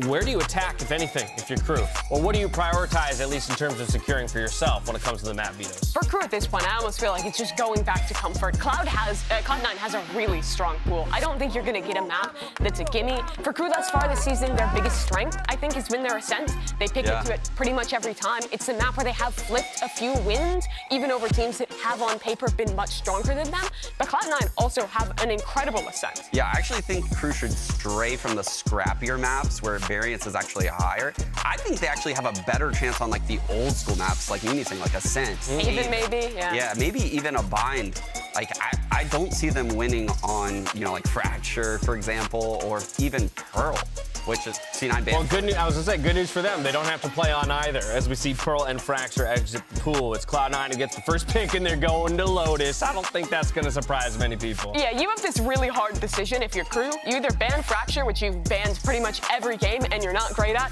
Speaker 1: Where do you attack, if anything, if you're crew? Or what do you prioritize, at least in terms of securing for yourself when it comes to the map vetoes?
Speaker 2: For crew at this point, I almost feel like it's just going back to comfort. Cloud9 has a really strong pool. I don't think you're going to get a map that's a gimme. For crew thus far this season, their biggest strength, I think, has been their Ascent. They pick into it pretty much every time. It's the map where they have flipped a few wins, even over teams that have on paper been much stronger than them. But Cloud9 also have an incredible Ascent.
Speaker 3: Yeah, I actually think crew should stray from the scrappier maps where variance is actually higher. I think they actually have a better chance on like the old school maps, like Mimi's saying, like Ascent.
Speaker 2: Even maybe, yeah.
Speaker 3: Yeah, maybe even a Bind. Like I don't see them winning on, like Fracture, for example, or even Pearl, which is C9 banned.
Speaker 1: Well, good news. I was gonna say, good news for them. They don't have to play on either. As we see Pearl and Fracture exit the pool, it's Cloud9 who gets the first pick, and they're going to Lotus. I don't think that's gonna surprise many people.
Speaker 2: Yeah, you have this really hard decision if you're crew. You either ban Fracture, which you've banned pretty much every game and you're not great at,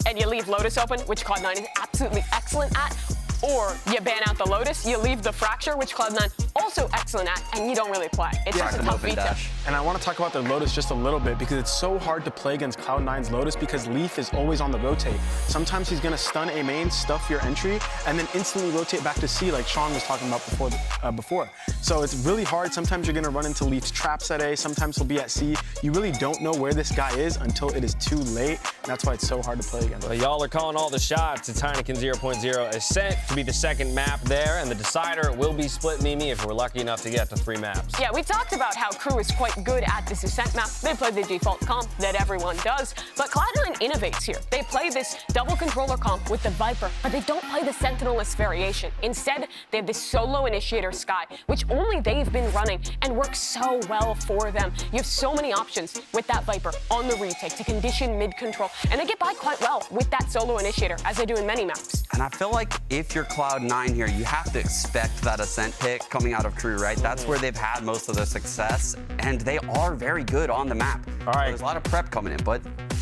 Speaker 2: and you leave Lotus open, which Cloud9 is absolutely excellent at, or you ban out the Lotus, you leave the Fracture, which Cloud9 also excellent at, and you don't really play. It's just a tough veto.
Speaker 4: And I want to talk about their Lotus just a little bit because it's so hard to play against Cloud9's Lotus because Leaf is always on the rotate. Sometimes he's going to stun A main, stuff your entry, and then instantly rotate back to C like Sean was talking about before. So it's really hard. Sometimes you're going to run into Leaf's traps at A, sometimes he'll be at C. You really don't know where this guy is until it is too late, and that's why it's so hard to play against.
Speaker 1: Well, y'all are calling all the shots. It's Heineken 0.0 Ascent to be the second map there, and the decider will be split, Mimi, if we're lucky enough to get to 3 maps.
Speaker 2: Yeah, we talked about how crew is quite good at this Ascent map. They play the default comp that everyone does, but Cloud9 innovates here. They play this double controller comp with the Viper, but they don't play the Sentinelist variation. Instead, they have this solo initiator Skye, which only they've been running and works so well for them. You have so many options with that Viper on the retake to condition mid-control, and they get by quite well with that solo initiator, as they do in many maps.
Speaker 3: And I feel like if you're Cloud9 here, you have to expect that Ascent pick coming out of crew, right? That's where they've had most of their success, and they are very good on the map.
Speaker 1: All right.
Speaker 3: So there's a lot of prep coming in, but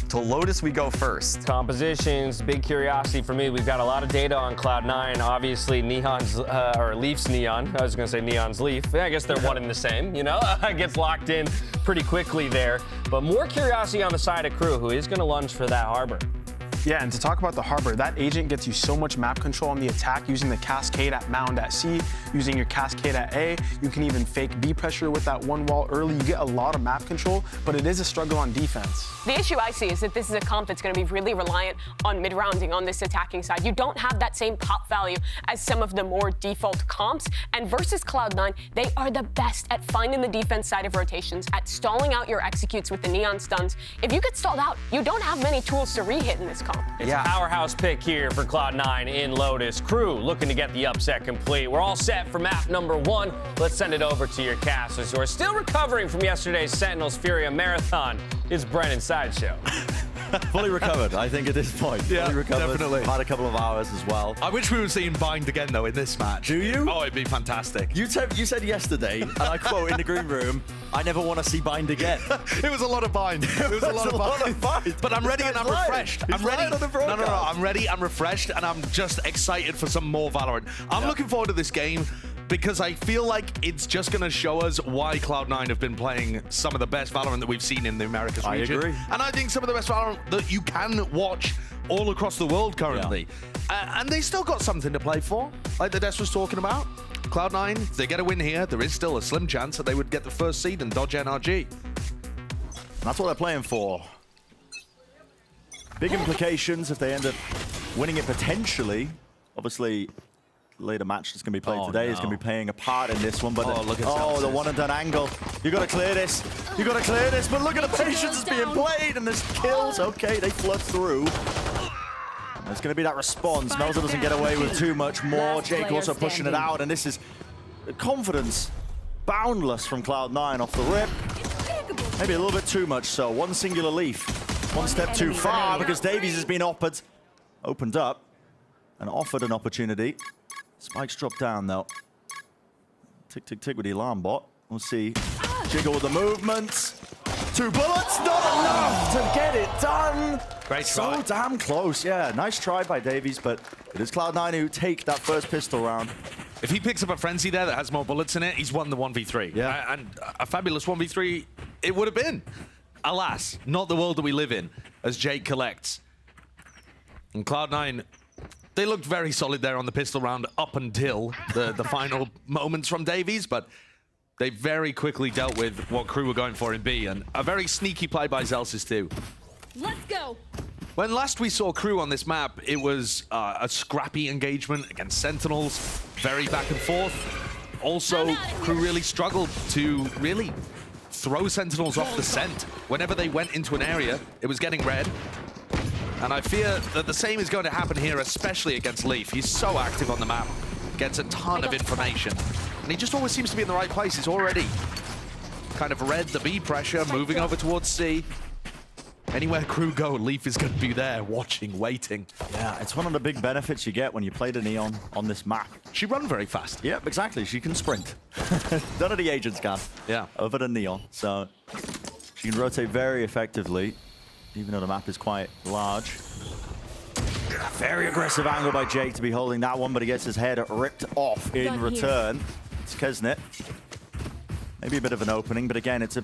Speaker 3: to Lotus we go first.
Speaker 1: Compositions, big curiosity for me. We've got a lot of data on Cloud9. Obviously, Neon's, or Leaf's Neon. I was gonna say Neon's Leaf. Yeah, I guess they're one and the same, Gets locked in pretty quickly there. But more curiosity on the side of crew, who is gonna lunge for that Harbor.
Speaker 4: Yeah, and to talk about the Harbor, that agent gets you so much map control on the attack using the Cascade at Mound at C, using your Cascade at A. You can even fake B pressure with that one wall early. You get a lot of map control, but it is a struggle on defense.
Speaker 2: The issue I see is that this is a comp that's going to be really reliant on mid-rounding on this attacking side. You don't have that same pop value as some of the more default comps, and versus Cloud9, they are the best at finding the defense side of rotations, at stalling out your executes with the Neon stuns. If you get stalled out, you don't have many tools to re-hit in this comp.
Speaker 1: It's a powerhouse pick here for Cloud9 in Lotus. Crew looking to get the upset complete. We're all set for map number 1. Let's send it over to your casters who are still recovering from yesterday's Sentinels Furia Marathon. It's Brennan Sideshow.
Speaker 15: Fully recovered, I think, at this point.
Speaker 16: Yeah,
Speaker 15: fully recovered.
Speaker 16: definitely.
Speaker 15: Had a couple of hours as well.
Speaker 16: I wish we were seeing Bind again, though, in this match.
Speaker 15: Do you?
Speaker 16: Oh, it'd be fantastic.
Speaker 15: You said yesterday, and I quote in the green room, I never want to see Bind again.
Speaker 16: It was a lot of Bind. It was a lot of Bind. But I'm ready and I'm refreshed. I'm ready. No, I'm ready, I'm refreshed, and I'm just excited for some more Valorant. I'm looking forward to this game, because I feel like it's just going to show us why Cloud9 have been playing some of the best Valorant that we've seen in the Americas region.
Speaker 15: I agree.
Speaker 16: And I think some of the best Valorant that you can watch all across the world currently. And they still got something to play for, like the Des was talking about. Cloud9, if they get a win here, there is still a slim chance that they would get the first seed and dodge NRG.
Speaker 15: That's what they're playing for. Big implications if they end up winning it potentially. Obviously, later match that's going to be played today is going to be playing a part in this one. But
Speaker 16: look at
Speaker 15: the one and done angle. You got to clear this. You got to clear this. But look at the patience that's being played, and there's kills. Okay, they flood through. There's going to be that response. Melzer doesn't get away with too much more. Jake also pushing it out, and this is confidence boundless from Cloud9 off the rip. Maybe a little bit too much so. One singular leaf. One step too far because Davies has been opened up and offered an opportunity. Spikes drop down though. Tick, tick, tick with the alarm bot. We'll see. Jiggle with the movements. 2 bullets, not enough to get it done.
Speaker 16: Great try.
Speaker 15: So damn close. Yeah, nice try by Davies, but it is Cloud9 who take that first pistol round.
Speaker 16: If he picks up a frenzy there that has more bullets in it, he's won the 1v3.
Speaker 15: Yeah.
Speaker 16: And a fabulous 1v3 it would have been. Alas, not the world that we live in, as Jake collects. And Cloud9, they looked very solid there on the pistol round up until the final moments from Davies, but they very quickly dealt with what KRU were going for in B, and a very sneaky play by Zelsis too.
Speaker 17: Let's go.
Speaker 16: When last we saw KRU on this map, it was a scrappy engagement against Sentinels, very back and forth. Also, KRU really struggled to really throw Sentinels off the scent. Whenever they went into an area, it was getting red. And I fear that the same is going to happen here, especially against Leaf. He's so active on the map, gets a ton of information. And he just always seems to be in the right place. He's already kind of read the B pressure, moving over towards C. Anywhere KRU go, Leaf is going to be there, watching, waiting.
Speaker 15: Yeah, it's one of the big benefits you get when you play the Neon on this map.
Speaker 16: She runs very fast.
Speaker 15: Yep, exactly. She can sprint. None of the agents can.
Speaker 16: Yeah.
Speaker 15: Over the Neon. So she can rotate very effectively, even though the map is quite large. Very aggressive angle by Jake to be holding that one, but he gets his head ripped off in return. It's Kesnet. Maybe a bit of an opening, but again, it's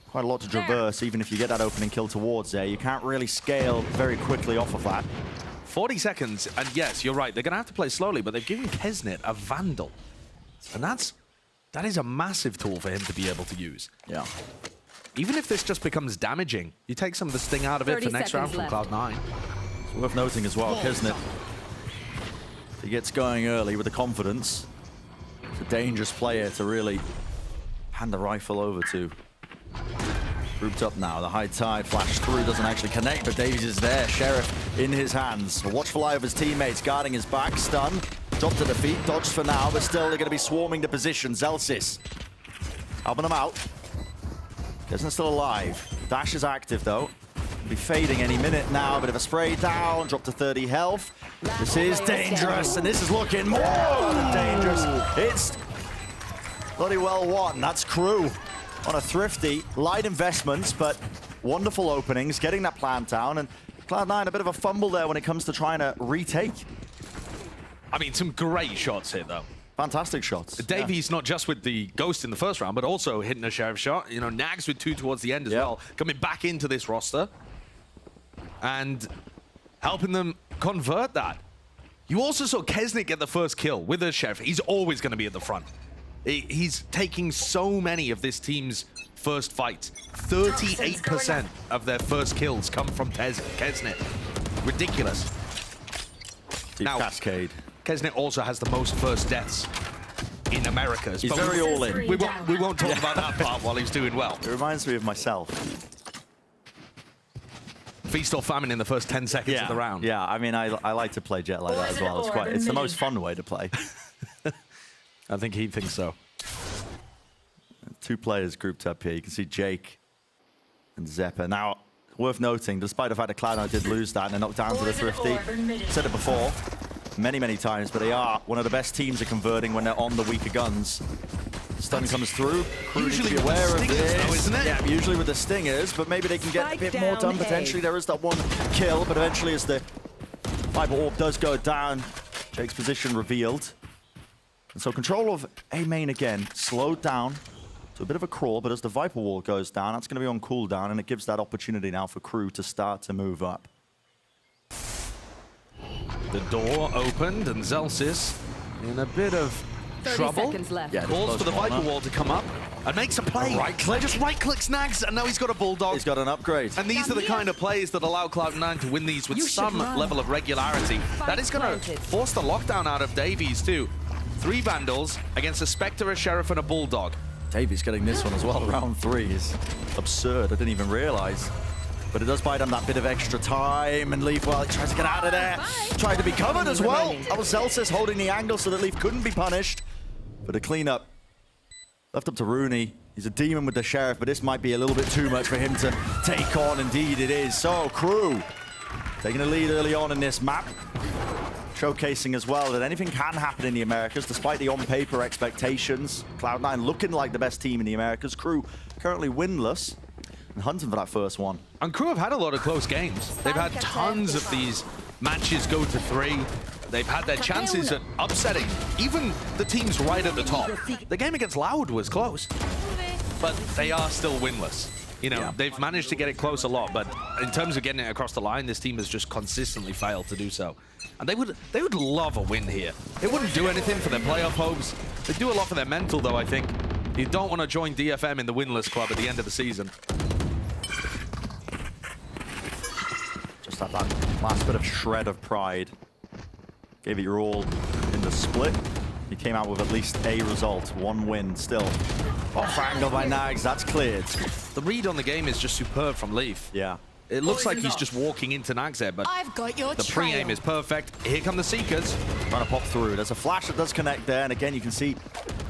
Speaker 15: quite a lot to traverse, even if you get that opening kill towards there. You can't really scale very quickly off of that.
Speaker 16: 40 seconds, and yes, you're right. They're going to have to play slowly, but they've given Kesnet a Vandal. And that is a massive tool for him to be able to use.
Speaker 15: Yeah.
Speaker 16: Even if this just becomes damaging, you take some of the sting out of it for next round from Cloud9.
Speaker 15: It's worth noting as well, Kesnet, he gets going early with the confidence. It's a dangerous player to really hand the rifle over to. Grouped up now, the high tide flashed through, doesn't actually connect, but Davies is there. Sheriff in his hands. A watchful eye of his teammates, guarding his back, stun. Drop to the feet, dodged for now, but still they're going to be swarming the position. Zelsis helping them out. Kesnet's still alive. Dash is active though. Be fading any minute now. Bit of a spray down, drop to 30 health. This is dangerous, and this is looking more than dangerous. It's bloody well won. That's KRU on a thrifty, light investments, but wonderful openings, getting that plant down, and Cloud9 a bit of a fumble there when it comes to trying to retake.
Speaker 16: I mean, some great shots here, though.
Speaker 15: Fantastic shots.
Speaker 16: Davies not just with the Ghost in the first round, but also hitting a Sheriff shot. You know, Nags with 2 towards the end as well, coming back into this roster and helping them convert that. You also saw Kesnet get the first kill with a Sheriff. He's always going to be at the front. He's taking so many of this team's first fights. 38% of their first kills come from Kesnet. Ridiculous.
Speaker 15: Deep cascade.
Speaker 16: Kesnet also has the most first deaths in Americas.
Speaker 15: He's very all in.
Speaker 16: We won't talk about that part while he's doing well.
Speaker 15: It reminds me of myself.
Speaker 16: Feast or famine in the first 10 seconds of the round.
Speaker 15: Yeah, I mean, I like to play Jet like that as well. It's the most fun way to play.
Speaker 16: I think he thinks so.
Speaker 15: 2 players grouped up here. You can see Jake and Zeppa. Now, worth noting, despite the fact that Cloud9 did lose that and they're knocked down to the thrifty, said it before many, many times, but they are one of the best teams at converting when they're on the weaker guns. Stun comes through. KRU needs to be aware of this.
Speaker 16: Though, isn't it?
Speaker 15: Yeah, usually with the stingers, but maybe they can get a bit more done potentially. There is that one kill, but eventually as the Viper Orb does go down, Jake's position revealed. And so control of A main again, slowed down to a bit of a crawl, but as the Viper Wall goes down, that's going to be on cooldown, and it gives that opportunity now for KRU to start to move up.
Speaker 16: The door opened, and Zelsis in a bit of trouble.
Speaker 15: Yeah,
Speaker 16: Balls for the Viper Wall to come up and makes a play.
Speaker 15: Right click.
Speaker 16: Just right click snags, and now he's got a Bulldog.
Speaker 15: He's got an upgrade.
Speaker 16: And these are the kind of plays that allow Cloud9 to win these with some level of regularity. That is going to force the lockdown out of Davies too. 3 Vandals against a Spectre, a Sheriff, and a Bulldog.
Speaker 15: Davies getting this one as well. Round 3 is absurd. I didn't even realize. But it does buy them that bit of extra time, and Leaf, well, he tries to get out of there. Tried to be covered as well. That was Zelsis holding the angle so that Leaf couldn't be punished. But a cleanup left up to Rooney. He's a demon with the Sheriff, but this might be a little bit too much for him to take on. Indeed it is. So KRU taking a lead early on in this map. Showcasing as well that anything can happen in the Americas, despite the on-paper expectations. Cloud9 looking like the best team in the Americas. KRU currently winless and hunting for that first one.
Speaker 16: And KRU have had a lot of close games. They've had tons of these matches go to 3. They've had their chances at upsetting even the teams right at the top. The game against Loud was close, but they are still winless. You know, they've managed to get it close a lot, but in terms of getting it across the line, this team has just consistently failed to do so. And they would love a win here. It wouldn't do anything for their playoff hopes. They'd do a lot for their mental, though, I think. You don't want to join DFM in the winless club at the end of the season.
Speaker 15: Just had that last bit of shred of pride. Gave it your all in the split. He came out with at least a result. 1 win still. Off angle by Nags, that's cleared.
Speaker 16: The read on the game is just superb from Leaf.
Speaker 15: Yeah.
Speaker 16: It looks like he's just walking into Nags there, but
Speaker 17: I've got your
Speaker 16: the pre-aim is perfect. Here come the Seekers.
Speaker 15: Trying to pop through. There's a flash that does connect there, and again, you can see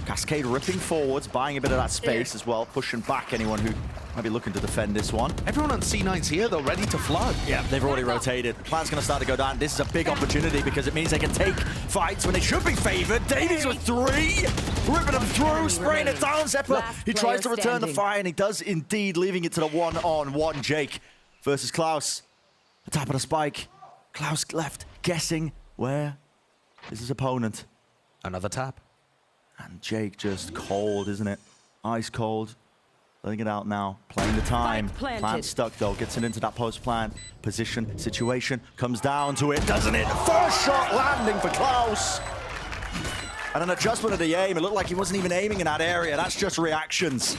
Speaker 15: Cascade ripping forwards, buying a bit of that space as well, pushing back anyone who might be looking to defend this one.
Speaker 16: Everyone on C9's here, though, ready to flood.
Speaker 15: Yeah, they've already rotated. Plan's going to start to go down. This is a big opportunity because it means they can take fights when they should be favored. Davies with 3, ripping them through, spraying it down. Zephyr, he tries to return the fire, and he does indeed, leaving it to the one-on-one. Jake versus Klaus. The top of the spike. Klaus left, guessing where is his opponent.
Speaker 16: Another tap.
Speaker 15: And Jake just cold, isn't it? Ice cold. Letting it out now, playing the time. Plant stuck though, gets it into that post plant. Position, situation, comes down to it, doesn't it? First shot landing for Klaus. And an adjustment of the aim. It looked like he wasn't even aiming in that area. That's just reactions.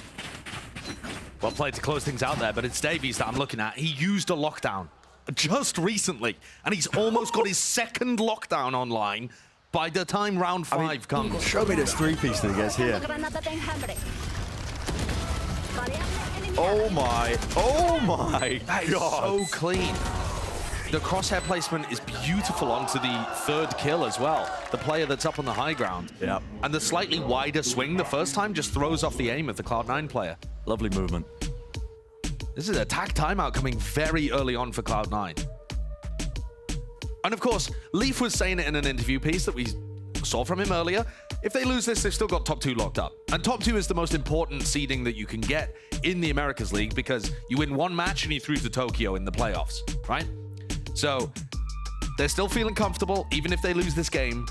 Speaker 16: Well played to close things out there, but it's Davies that I'm looking at. He used a lockdown just recently, and he's almost got his 2nd lockdown online by the time round 5 comes.
Speaker 15: Show me this 3-piece that he gets here. Oh my
Speaker 16: That is so clean. The crosshair placement is beautiful onto the 3rd kill as well. The player that's up on the high ground.
Speaker 15: Yeah.
Speaker 16: And the slightly wider swing the first time just throws off the aim of the Cloud9 player.
Speaker 15: Lovely movement.
Speaker 16: This is a attack timeout coming very early on for Cloud9. And of course, Leaf was saying it in an interview piece that we saw from him earlier. If they lose this, they've still got top 2 locked up. And top 2 is the most important seeding that you can get in the Americas League because you win 1 match and you through to Tokyo in the playoffs, right? So they're still feeling comfortable even if they lose this game.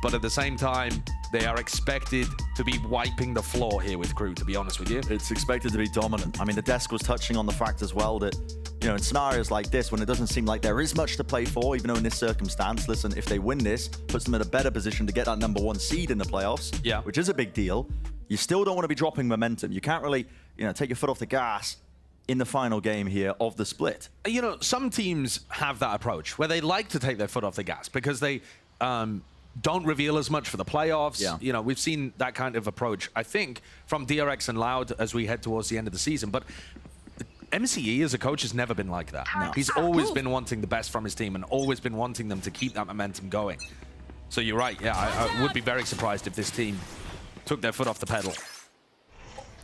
Speaker 16: But at the same time, they are expected to be wiping the floor here with KRU, to be honest with you.
Speaker 15: It's expected to be dominant. I mean, the desk was touching on the fact as well that, you know, in scenarios like this, when it doesn't seem like there is much to play for, even though in this circumstance, listen, if they win this, puts them in a better position to get that #1 seed in the playoffs, which is a big deal. You still don't want to be dropping momentum. You can't really, you know, take your foot off the gas in the final game here of the split.
Speaker 16: You know, some teams have that approach where they like to take their foot off the gas because they don't reveal as much for the playoffs.
Speaker 15: Yeah.
Speaker 16: You know, we've seen that kind of approach, I think, from DRX and Loud as we head towards the end of the season. But MCE as a coach has never been like that. No. He's always been wanting the best from his team and always been wanting them to keep that momentum going. So you're right. Yeah, I would be very surprised if this team took their foot off the pedal.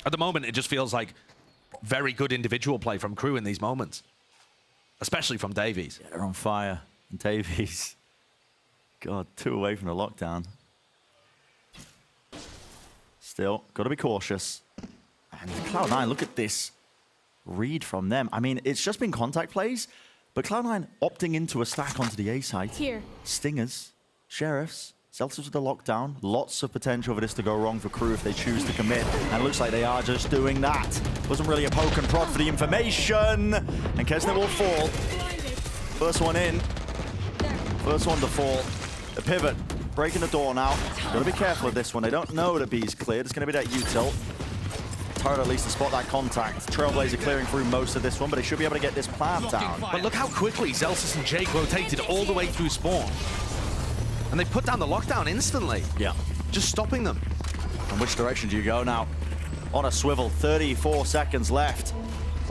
Speaker 16: At the moment, it just feels like very good individual play from KRU in these moments, especially from Davies.
Speaker 15: Yeah, they're on fire. And Davies, God, 2 away from the lockdown. Still, got to be cautious. And Cloud9, look at this read from them. I mean, it's just been contact plays, but Cloud9 opting into a stack onto the A site.
Speaker 17: Here.
Speaker 15: Stingers, Sheriffs, Celtics with the lockdown. Lots of potential for this to go wrong for KRU if they choose to commit. And it looks like they are just doing that. Wasn't really a poke and prod for the information. And Kesnet will fall. First one in. First one to fall. The pivot breaking the door now. Gotta be careful of this one. They don't know that B's cleared. It's gonna be that util. Turret at least to spot that contact. Trailblazer clearing through most of this one, but they should be able to get this plant down.
Speaker 16: But look how quickly Zelsis and Jake rotated all the way through spawn. And they put down the lockdown instantly.
Speaker 15: Yeah.
Speaker 16: Just stopping them.
Speaker 15: And which direction do you go now? On a swivel, 34 seconds left.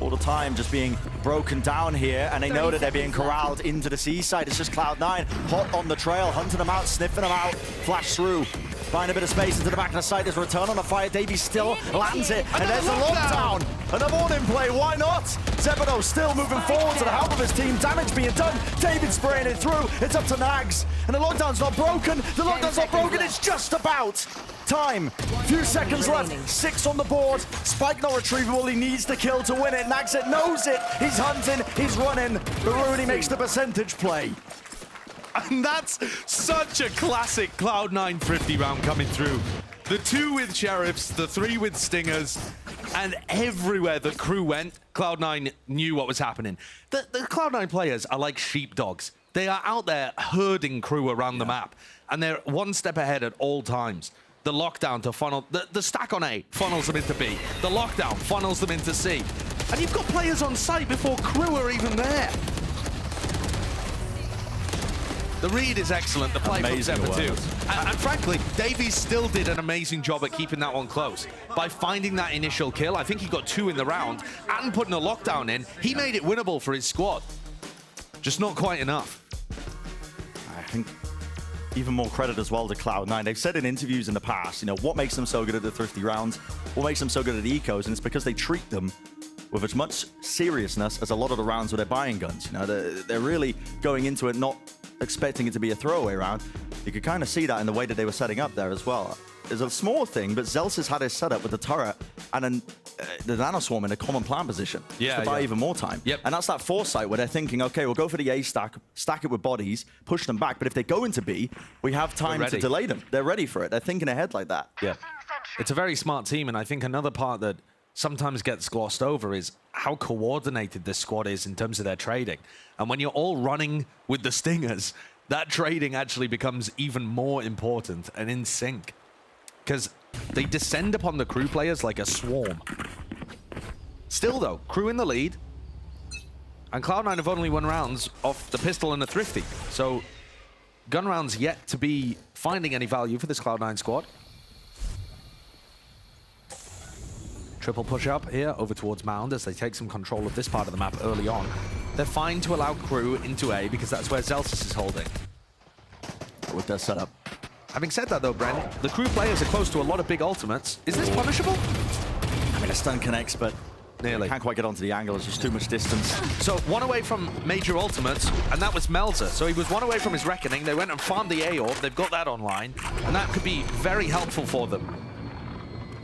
Speaker 15: All the time just being broken down here, and they know that they're being corralled into the seaside. It's just Cloud9 hot on the trail, hunting them out, sniffing them out, flash through. Find a bit of space into the back of the site. There's a return on the fire. Davies still lands it. And there's a lockdown. Another one in play. Why not? Zebedo still moving forward to the help of his team. Damage being done. David spraying it through. It's up to Nags. And the lockdown's not broken. The lockdown's not broken. It's just about time. Few seconds left. 6 on the board. Spike not retrievable. He needs the kill to win it. Nags it knows it. He's hunting. He's running. But Rudy makes the percentage play.
Speaker 16: And that's such a classic Cloud9 50 round coming through. The 2 with Sheriffs, the 3 with Stingers, and everywhere that Crew went, Cloud9 knew what was happening. The Cloud9 players are like sheepdogs. They are out there herding Crew around the map, and they're one step ahead at all times. The lockdown to funnel, the stack on A funnels them into B. The lockdown funnels them into C. And you've got players on site before Crew are even there. The read is excellent, the play from Zephyr too. And frankly, Davies still did an amazing job at keeping that one close. By finding that initial kill, I think he got 2 in the round, and putting a lockdown in, he made it winnable for his squad. Just not quite enough.
Speaker 15: I think even more credit as well to Cloud9. They've said in interviews in the past, you know, what makes them so good at the thrifty rounds, what makes them so good at the ecos, and it's because they treat them with as much seriousness as a lot of the rounds where they're buying guns. You know, they're really going into it not expecting it to be a throwaway round. You could kind of see that in the way that they were setting up there as well. It's a small thing, but Zelsis had his setup with the turret and then the nanoswarm in a common plan position to buy even more time. And that's that foresight where they're thinking, okay, we'll go for the A stack it with bodies, push them back, but if they go into B, we have time to delay them. They're ready for it. They're thinking ahead like that.
Speaker 16: Yeah. It's a very smart team, and I think another part that sometimes gets glossed over is how coordinated this squad is in terms of their trading. And when you're all running with the Stingers, that trading actually becomes even more important and in sync. Because they descend upon the Crew players like a swarm. Still though, Crew in the lead. And Cloud9 have only won rounds off the pistol and the thrifty. So gun rounds yet to be finding any value for this Cloud9 squad. Triple push up here over towards Mound as they take some control of this part of the map early on. They're fine to allow Crew into A because that's where Zelsis is holding.
Speaker 15: With their setup.
Speaker 16: Having said that though, Brent, the Crew players are close to a lot of big ultimates. Is this punishable?
Speaker 15: I mean, a stun connects, but
Speaker 16: nearly.
Speaker 15: Can't quite get onto the angle. It's just too much distance.
Speaker 16: So 1 away from major ultimates, and that was Melzer. So he was 1 away from his Reckoning. They went and farmed the A orb. They've got that online, and that could be very helpful for them.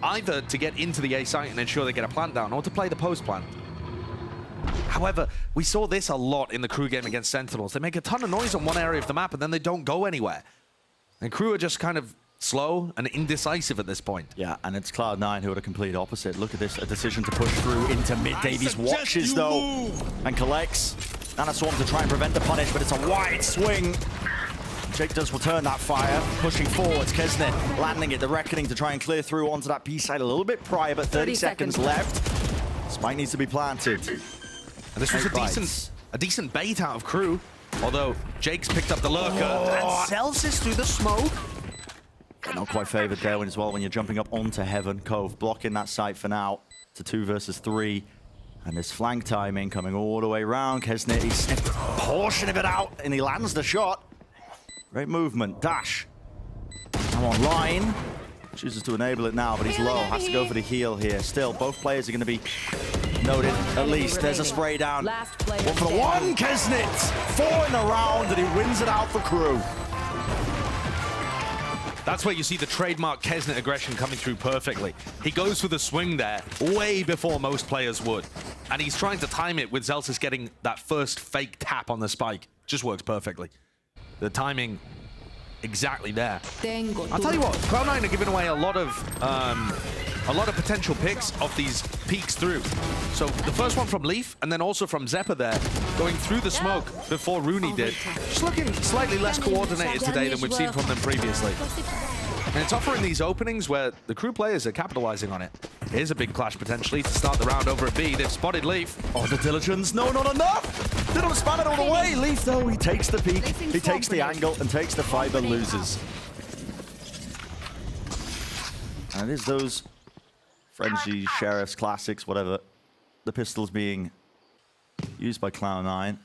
Speaker 16: Either to get into the A site and ensure they get a plant down, or to play the post plant. However, we saw this a lot in the Crew game against Sentinels. They make a ton of noise on one area of the map, and then they don't go anywhere. And Crew are just kind of slow and indecisive at this point.
Speaker 15: Yeah, and it's Cloud9 who are the complete opposite. Look at this, a decision to push through into mid. Davies watches though, and collects. Nanoswarm to try and prevent the punish, but it's a wide swing. Jake does return that fire, pushing forwards. Kesnet landing it, the Reckoning to try and clear through onto that B side a little bit prior, but 30 seconds left. Spike needs to be planted.
Speaker 16: And this was a decent bait out of Crew, although Jake's picked up the lurker and Celsius through the smoke.
Speaker 15: Not quite favored there as well when you're jumping up onto Heaven. Cove blocking that site for now to 2 versus 3. And this flank timing coming all the way around. Kesnet, he sniffed a portion of it out and he lands the shot. Great movement. Dash. Now online. Chooses to enable it now, but he's low. Has to go for the heal here. Still, both players are going to be noted. At least there's a spray down. 1 for the 1. Kesnet. 4 in the round, and he wins it out for Crew.
Speaker 16: That's where you see the trademark Kesnet aggression coming through perfectly. He goes for the swing there way before most players would. And he's trying to time it with Zelsis getting that first fake tap on the spike. Just works perfectly. The timing exactly there. I'll tell you what, Cloud9 are giving away a lot of a lot of potential picks of these peeks through. So the first one from Leaf, and then also from Zeppa there, going through the smoke before Rooney did. Just looking slightly less coordinated today than we've seen from them previously. And it's offering these openings where the crew players are capitalizing on it. Here's a big clash potentially to start the round over at B. They've spotted Leaf.
Speaker 15: Oh, the diligence. No, not enough. They don't span it all the way. Leaf, though, he takes the peak, he takes the angle, and takes the fight, but loses. And it is those Frenzy, Sheriffs, Classics, whatever. The pistols being used by Cloud9.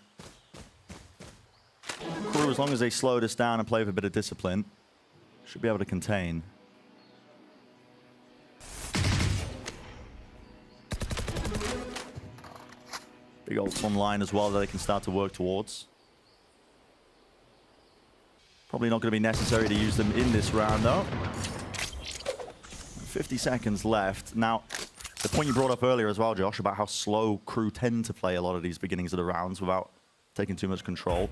Speaker 15: Crew, as long as they slow this down and play with a bit of discipline, should be able to contain. Big ults online as well that they can start to work towards. Probably not going to be necessary to use them in this round, though. 50 seconds left. Now, the point you brought up earlier as well, Josh, about how slow crew tend to play a lot of these beginnings of the rounds without taking too much control.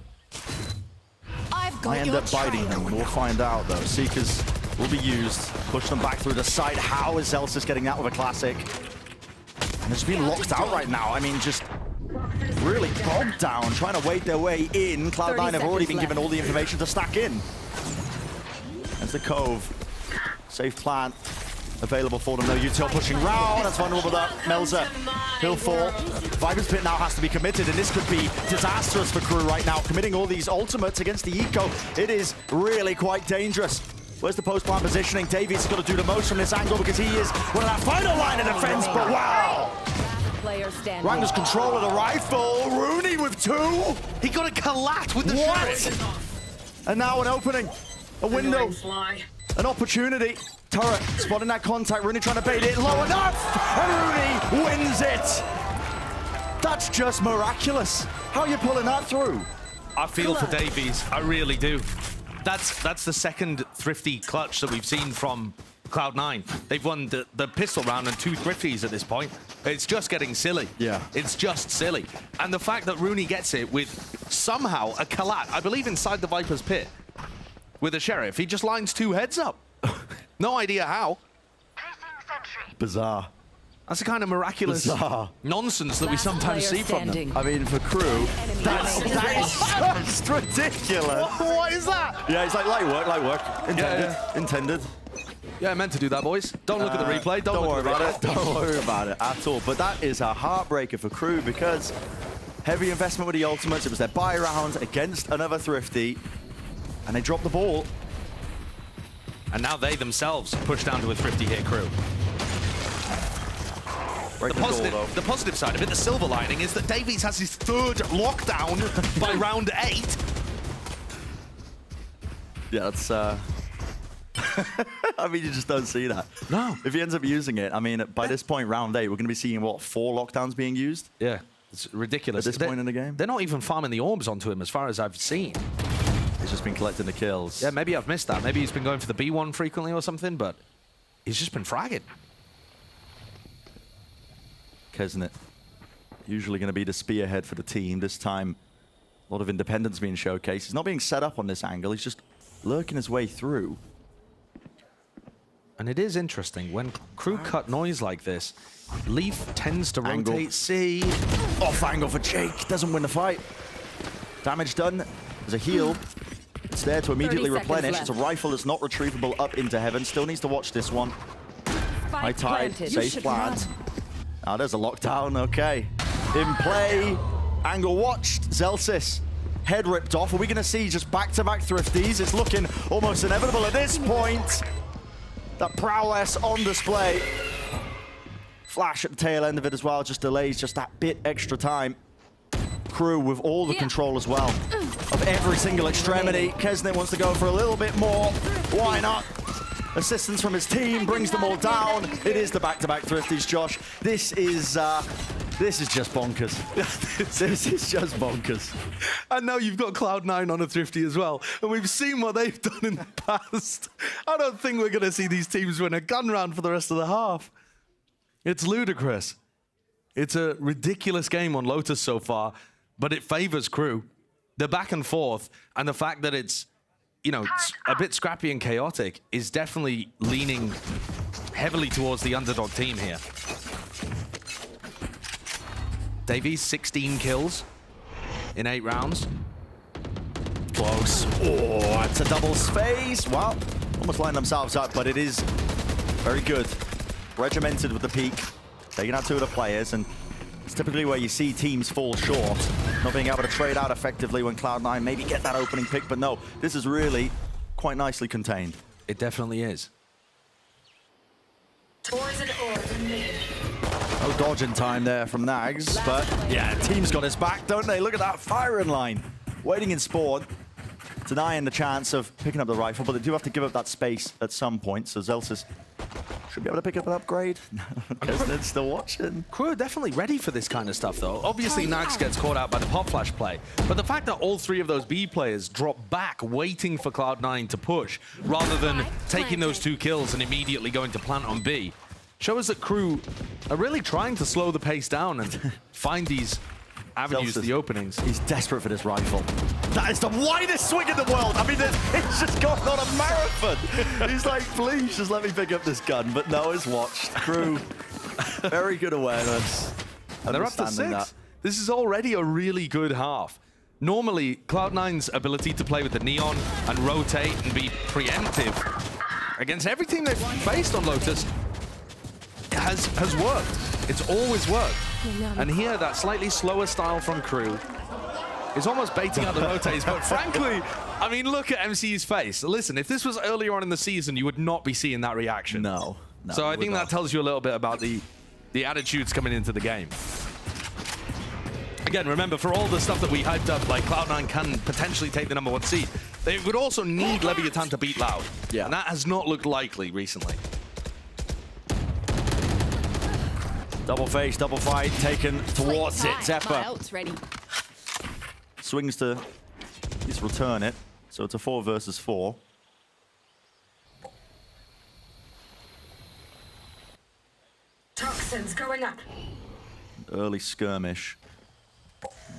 Speaker 15: I end up biting them. We'll find out, though. Seekers will be used. Push them back through the side. How is Zelsis getting that with a classic? And they're just being locked out right now. I mean, just really bogged down, trying to wait their way in. Cloud9 have already been given all the information to stack in. There's the Cove. Safe plant available for them. No util pushing round. That's vulnerable with that. Melzer. He'll fall. Viper's Pit now has to be committed, and this could be disastrous for crew right now. Committing all these ultimates against the eco. It is really quite dangerous. Where's the post-plant positioning? Davies has got to do the most from this angle because he is one of that final line of defense, but wow! Ranger's control of the rifle. Rooney with 2.
Speaker 16: He got a collat with the shot.
Speaker 15: And now an opening. A window. An opportunity. Turret spotting that contact. Rooney trying to bait it low enough. And Rooney wins it. That's just miraculous. How are you pulling that through?
Speaker 16: I feel for Davies. I really do. That's the second thrifty clutch that we've seen from Cloud9. They've won the pistol round and 2 thrifties at this point. It's just getting silly.
Speaker 15: Yeah.
Speaker 16: It's just silly. And the fact that Rooney gets it with somehow a collat, I believe inside the Viper's Pit, with a Sheriff, he just lines 2 heads up. No idea how.
Speaker 15: Bizarre.
Speaker 16: That's the kind of miraculous nonsense that we sometimes see from them.
Speaker 15: I mean, for crew, that is just ridiculous.
Speaker 16: What is that?
Speaker 15: Yeah, it's like light work. Intended.
Speaker 16: Yeah, I meant to do that, boys. Don't look at the replay. Don't worry about it.
Speaker 15: Don't worry about it at all. But that is a heartbreaker for crew because heavy investment with the ultimates. It was their buy round against another thrifty, and they dropped the ball.
Speaker 16: And now they themselves push down to a thrifty here, crew. The positive side of it, the silver lining, is that Davies has his 3rd lockdown by round 8.
Speaker 15: Yeah, that's... I mean, you just don't see that.
Speaker 16: No.
Speaker 15: If he ends up using it, I mean, by this point, round 8, we're going to be seeing, what, 4 lockdowns being used?
Speaker 16: Yeah, it's ridiculous.
Speaker 15: At this point in the game?
Speaker 16: They're not even farming the orbs onto him as far as I've seen.
Speaker 15: He's just been collecting the kills.
Speaker 16: Yeah, maybe I've missed that. Maybe he's been going for the B1 frequently or something, but he's just been fragging.
Speaker 15: Kesnet, usually going to be the spearhead for the team. This time, a lot of independence being showcased. He's not being set up on this angle. He's just lurking his way through.
Speaker 16: And it is interesting, when crew cut noise like this, Leaf tends to rotate C.
Speaker 15: Off angle for Jake. Doesn't win the fight. Damage done. There's a heal. It's there to immediately replenish. It's a rifle that's not retrievable up into heaven. Still needs to watch this one. High tide, safe plant. Now there's a lockdown, okay. In play, angle watched, Zelsis. Head ripped off. Are we going to see just back-to-back thrifties? It's looking almost inevitable at this point. That prowess on display. Flash at the tail end of it as well, just delays just that bit extra time. Crew with all the control as well of every single extremity. Kesnet wants to go for a little bit more. Why not? Assistance from his team brings them all down. It is the back-to-back thrifties, Josh. This is just bonkers. This is just bonkers.
Speaker 16: And now you've got Cloud9 on a thrifty as well. And we've seen what they've done in the past. I don't think we're going to see these teams win a gun round for the rest of the half. It's ludicrous. It's a ridiculous game on Lotus so far, but it favors crew. The back and forth, and the fact that it's, you know, it's a bit scrappy and chaotic is definitely leaning heavily towards the underdog team here. Davies, 16 kills in 8 rounds.
Speaker 15: Close. Oh, it's a double space. Well, almost lined themselves up, but it is very good. Regimented with the peak, taking out 2 of the players, and it's typically where you see teams fall short, not being able to trade out effectively when Cloud9 maybe get that opening pick, but no, this is really quite nicely contained.
Speaker 16: It definitely is.
Speaker 15: No dodging time there from Nags, but yeah, team's got his back, don't they? Look at that firing line. Waiting in spawn, denying the chance of picking up the rifle, but they do have to give up that space at some point, so Zelsis should be able to pick up an upgrade. Kesnet's still watching.
Speaker 16: Crew are definitely ready for this kind of stuff, though. Obviously, Nags gets caught out by the pop flash play, but the fact that all 3 of those B players drop back, waiting for Cloud9 to push, rather than taking those 2 kills and immediately going to plant on B, shows that Crew are really trying to slow the pace down and find these avenues to the openings.
Speaker 15: He's desperate for this rifle. That is the widest swing in the world. I mean, it's just gone on a marathon. He's like, please, just let me pick up this gun. But no, it's watched. Crew, very good awareness.
Speaker 16: And they're up to 6. This is already a really good half. Normally, Cloud9's ability to play with the Neon and rotate and be preemptive against every team they've faced on Lotus has worked. It's always worked. And here, that slightly slower style from Crew is almost baiting out the rotates. But frankly, I mean, look at MC's face. Listen, if this was earlier on in the season, you would not be seeing that reaction.
Speaker 15: No.
Speaker 16: So I think that tells you a little bit about the attitudes coming into the game. Again, remember, for all the stuff that we hyped up, like Cloud9 can potentially take the #1 seed, they would also need Leviathan to beat Loud.
Speaker 15: Yeah.
Speaker 16: And that has not looked likely recently.
Speaker 15: Double face, double fight, taken towards it. Zephyr swings to just return it. So it's a 4 versus 4.
Speaker 17: Toxins going up.
Speaker 15: Early skirmish.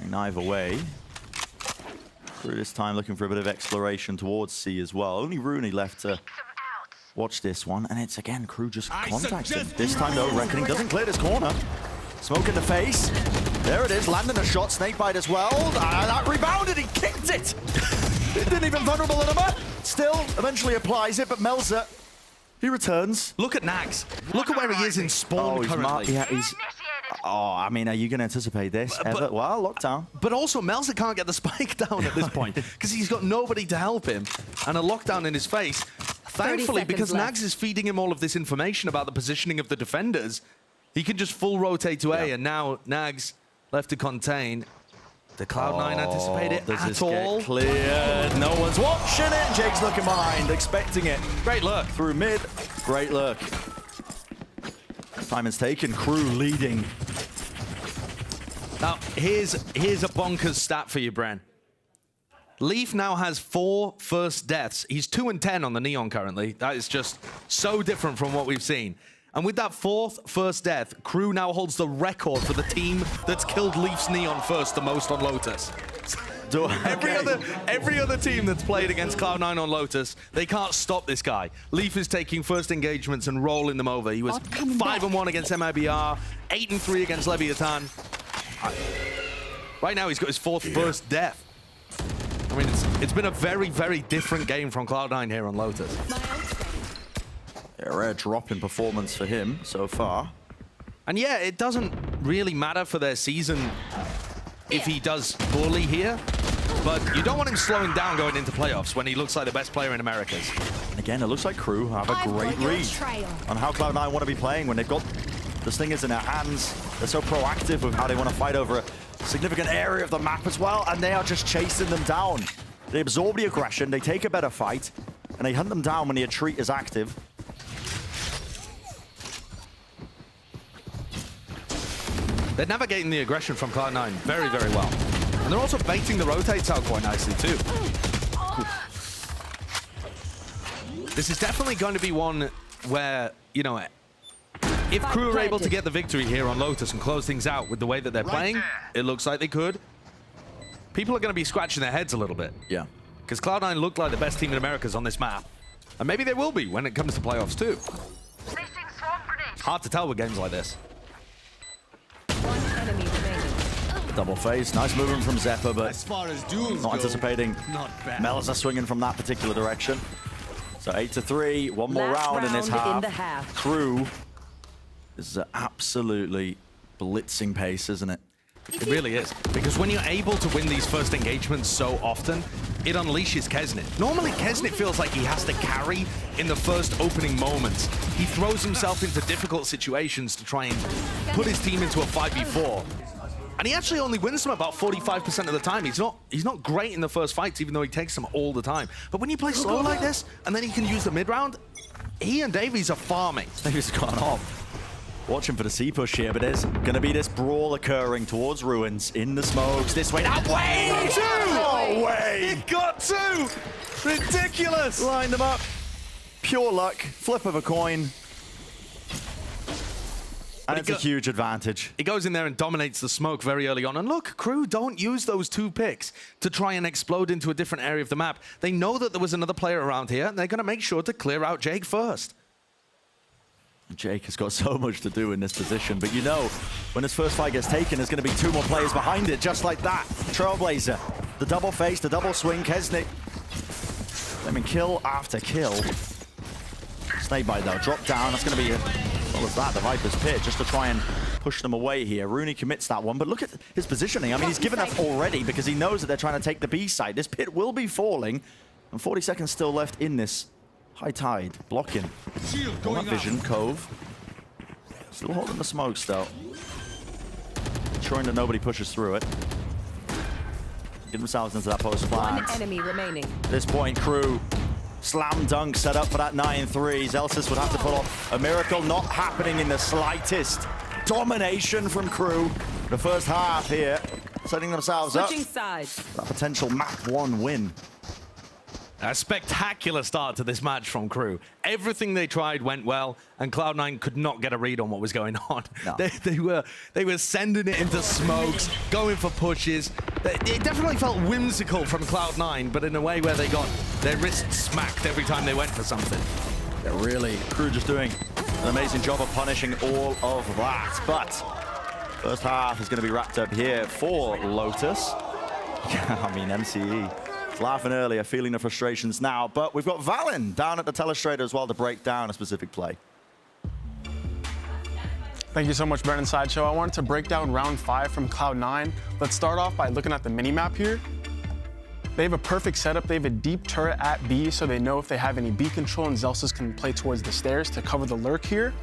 Speaker 15: In either way. Crew this time looking for a bit of exploration towards C as well. Only Rooney left to watch this one, and it's again Crew just contacting. This time though, Reckoning doesn't clear this corner. Smoke in the face. There it is, landing a shot, snakebite as well. That rebounded, he kicked it. It didn't even vulnerable anymore. Still, eventually applies it, but Melzer, he returns.
Speaker 16: Look at Nags. Look at where he is in spawn currently.
Speaker 15: I mean, are you going to anticipate this ever? Well, lockdown.
Speaker 16: But also, Melzer can't get the spike down at this point because he's got nobody to help him, and a lockdown in his face. Thankfully, because Nags is feeding him all of this information about the positioning of the defenders, he can just full rotate to A, and now Nags left to contain. The Cloud9 anticipate it at all?
Speaker 15: Cleared. No one's watching it. Jake's looking behind, expecting it.
Speaker 16: Great look.
Speaker 15: Through mid. Great look. Time is taken. Crew leading.
Speaker 16: Now, here's a bonkers stat for you, Bren. Leaf now has 4 first deaths. He's 2-10 on the Neon currently. That is just so different from what we've seen. And with that 4th first death, Crew now holds the record for the team that's killed Leaf's Neon first the most on Lotus. Every other team that's played against Cloud9 on Lotus, they can't stop this guy. Leaf is taking first engagements and rolling them over. He was 5-1 against MIBR, 8-3 against Leviathan. Right now, he's got his 4th first death. I mean, it's been a very, very different game from Cloud9 here on Lotus.
Speaker 15: A rare drop in performance for him so far.
Speaker 16: And yeah, it doesn't really matter for their season if he does poorly here, but you don't want him slowing down going into playoffs when he looks like the best player in Americas.
Speaker 15: And again, it looks like Crew have a great read on how Cloud9 want to be playing when they've got the Stingers in their hands. They're so proactive with how they want to fight over a significant area of the map as well, and they are just chasing them down. They absorb the aggression, they take a better fight, and they hunt them down when the retreat is active.
Speaker 16: They're navigating the aggression from Cloud9 very, very well. And they're also baiting the rotates out quite nicely, too. This is definitely going to be one where, you know, if Crew are able to get the victory here on Lotus and close things out with the way that they're playing, it looks like they could. People are going to be scratching their heads a little bit.
Speaker 15: Yeah.
Speaker 16: Because Cloud9 looked like the best team in Americas on this map. And maybe they will be when it comes to playoffs, too. Hard to tell with games like this.
Speaker 17: One enemy remaining.
Speaker 15: Double face. Nice movement from Zeppa, but
Speaker 11: As far as duels
Speaker 15: not
Speaker 11: go,
Speaker 15: anticipating
Speaker 11: not bad.
Speaker 15: Melza swinging from that particular direction. So 8-3, one more
Speaker 17: Last
Speaker 15: round in this
Speaker 17: round
Speaker 15: half.
Speaker 17: in the half.
Speaker 15: Crew is absolutely blitzing pace, isn't it?
Speaker 16: It really is. Because when you're able to win these first engagements so often, it unleashes Kesnit. Normally, Kesnit feels like he has to carry in the first opening moments. He throws himself into difficult situations to try and put his team into a 5v4. And he actually only wins them about 45% of the time. He's not great in the first fights, even though he takes them all the time. But when you play slow like this, and then he can use the mid-round, he and Davies are farming.
Speaker 15: Davies has gone off. Watching for the C push here, but there's going to be this brawl occurring towards Ruins in the smokes. This way, that way!
Speaker 16: No way! He got two! Ridiculous!
Speaker 15: Lined them up. Pure luck. Flip of a coin. And it's a huge advantage.
Speaker 16: He goes in there and dominates the smoke very early on. And look, Crew don't use those 2 picks to try and explode into a different area of the map. They know that there was another player around here, and they're going to make sure to clear out Jake first.
Speaker 15: Jake has got so much to do in this position, but you know, when his first fight gets taken, there's going to be 2 more players behind it, just like that. Trailblazer, the double face, the double swing, Kesnit. I mean, kill after kill. Snakebite though, drop down, that's going to be, what was that, the Viper's Pit, just to try and push them away here. Rooney commits that one, but look at his positioning. I mean, he's given up already because he knows that they're trying to take the B side. This pit will be falling, and 40 seconds still left in this. High tide, blocking. That vision, Cove. Still holding the smokes though. Ensuring that nobody pushes through it. Get themselves into that post plant.
Speaker 17: One enemy remaining.
Speaker 15: At this point, Crew slam dunk set up for that 9-3. Zelsis would have to pull off a miracle, not happening in the slightest. Domination from Crew. The first half here, setting themselves
Speaker 17: Switching
Speaker 15: up.
Speaker 17: sides.
Speaker 15: That potential map 1 win.
Speaker 16: A spectacular start to this match from Crew. Everything they tried went well, and Cloud9 could not get a read on what was going on.
Speaker 15: No.
Speaker 16: They were sending it into smokes, going for pushes. It definitely felt whimsical from Cloud9, but in a way where they got their wrists smacked every time they went for something.
Speaker 15: Yeah, really, Crew just doing an amazing job of punishing all of that. But first half is going to be wrapped up here for Lotus. I mean, MCE. Laughing earlier, feeling the frustrations now, but we've got Valen down at the telestrator as well to break down a specific play.
Speaker 4: Thank you so much, Brennan Sideshow. I wanted to break down round 5 from Cloud9. Let's start off by looking at the mini-map here. They have a perfect setup. They have a deep turret at B, so they know if they have any B control, and Zelsis can play towards the stairs to cover the lurk here.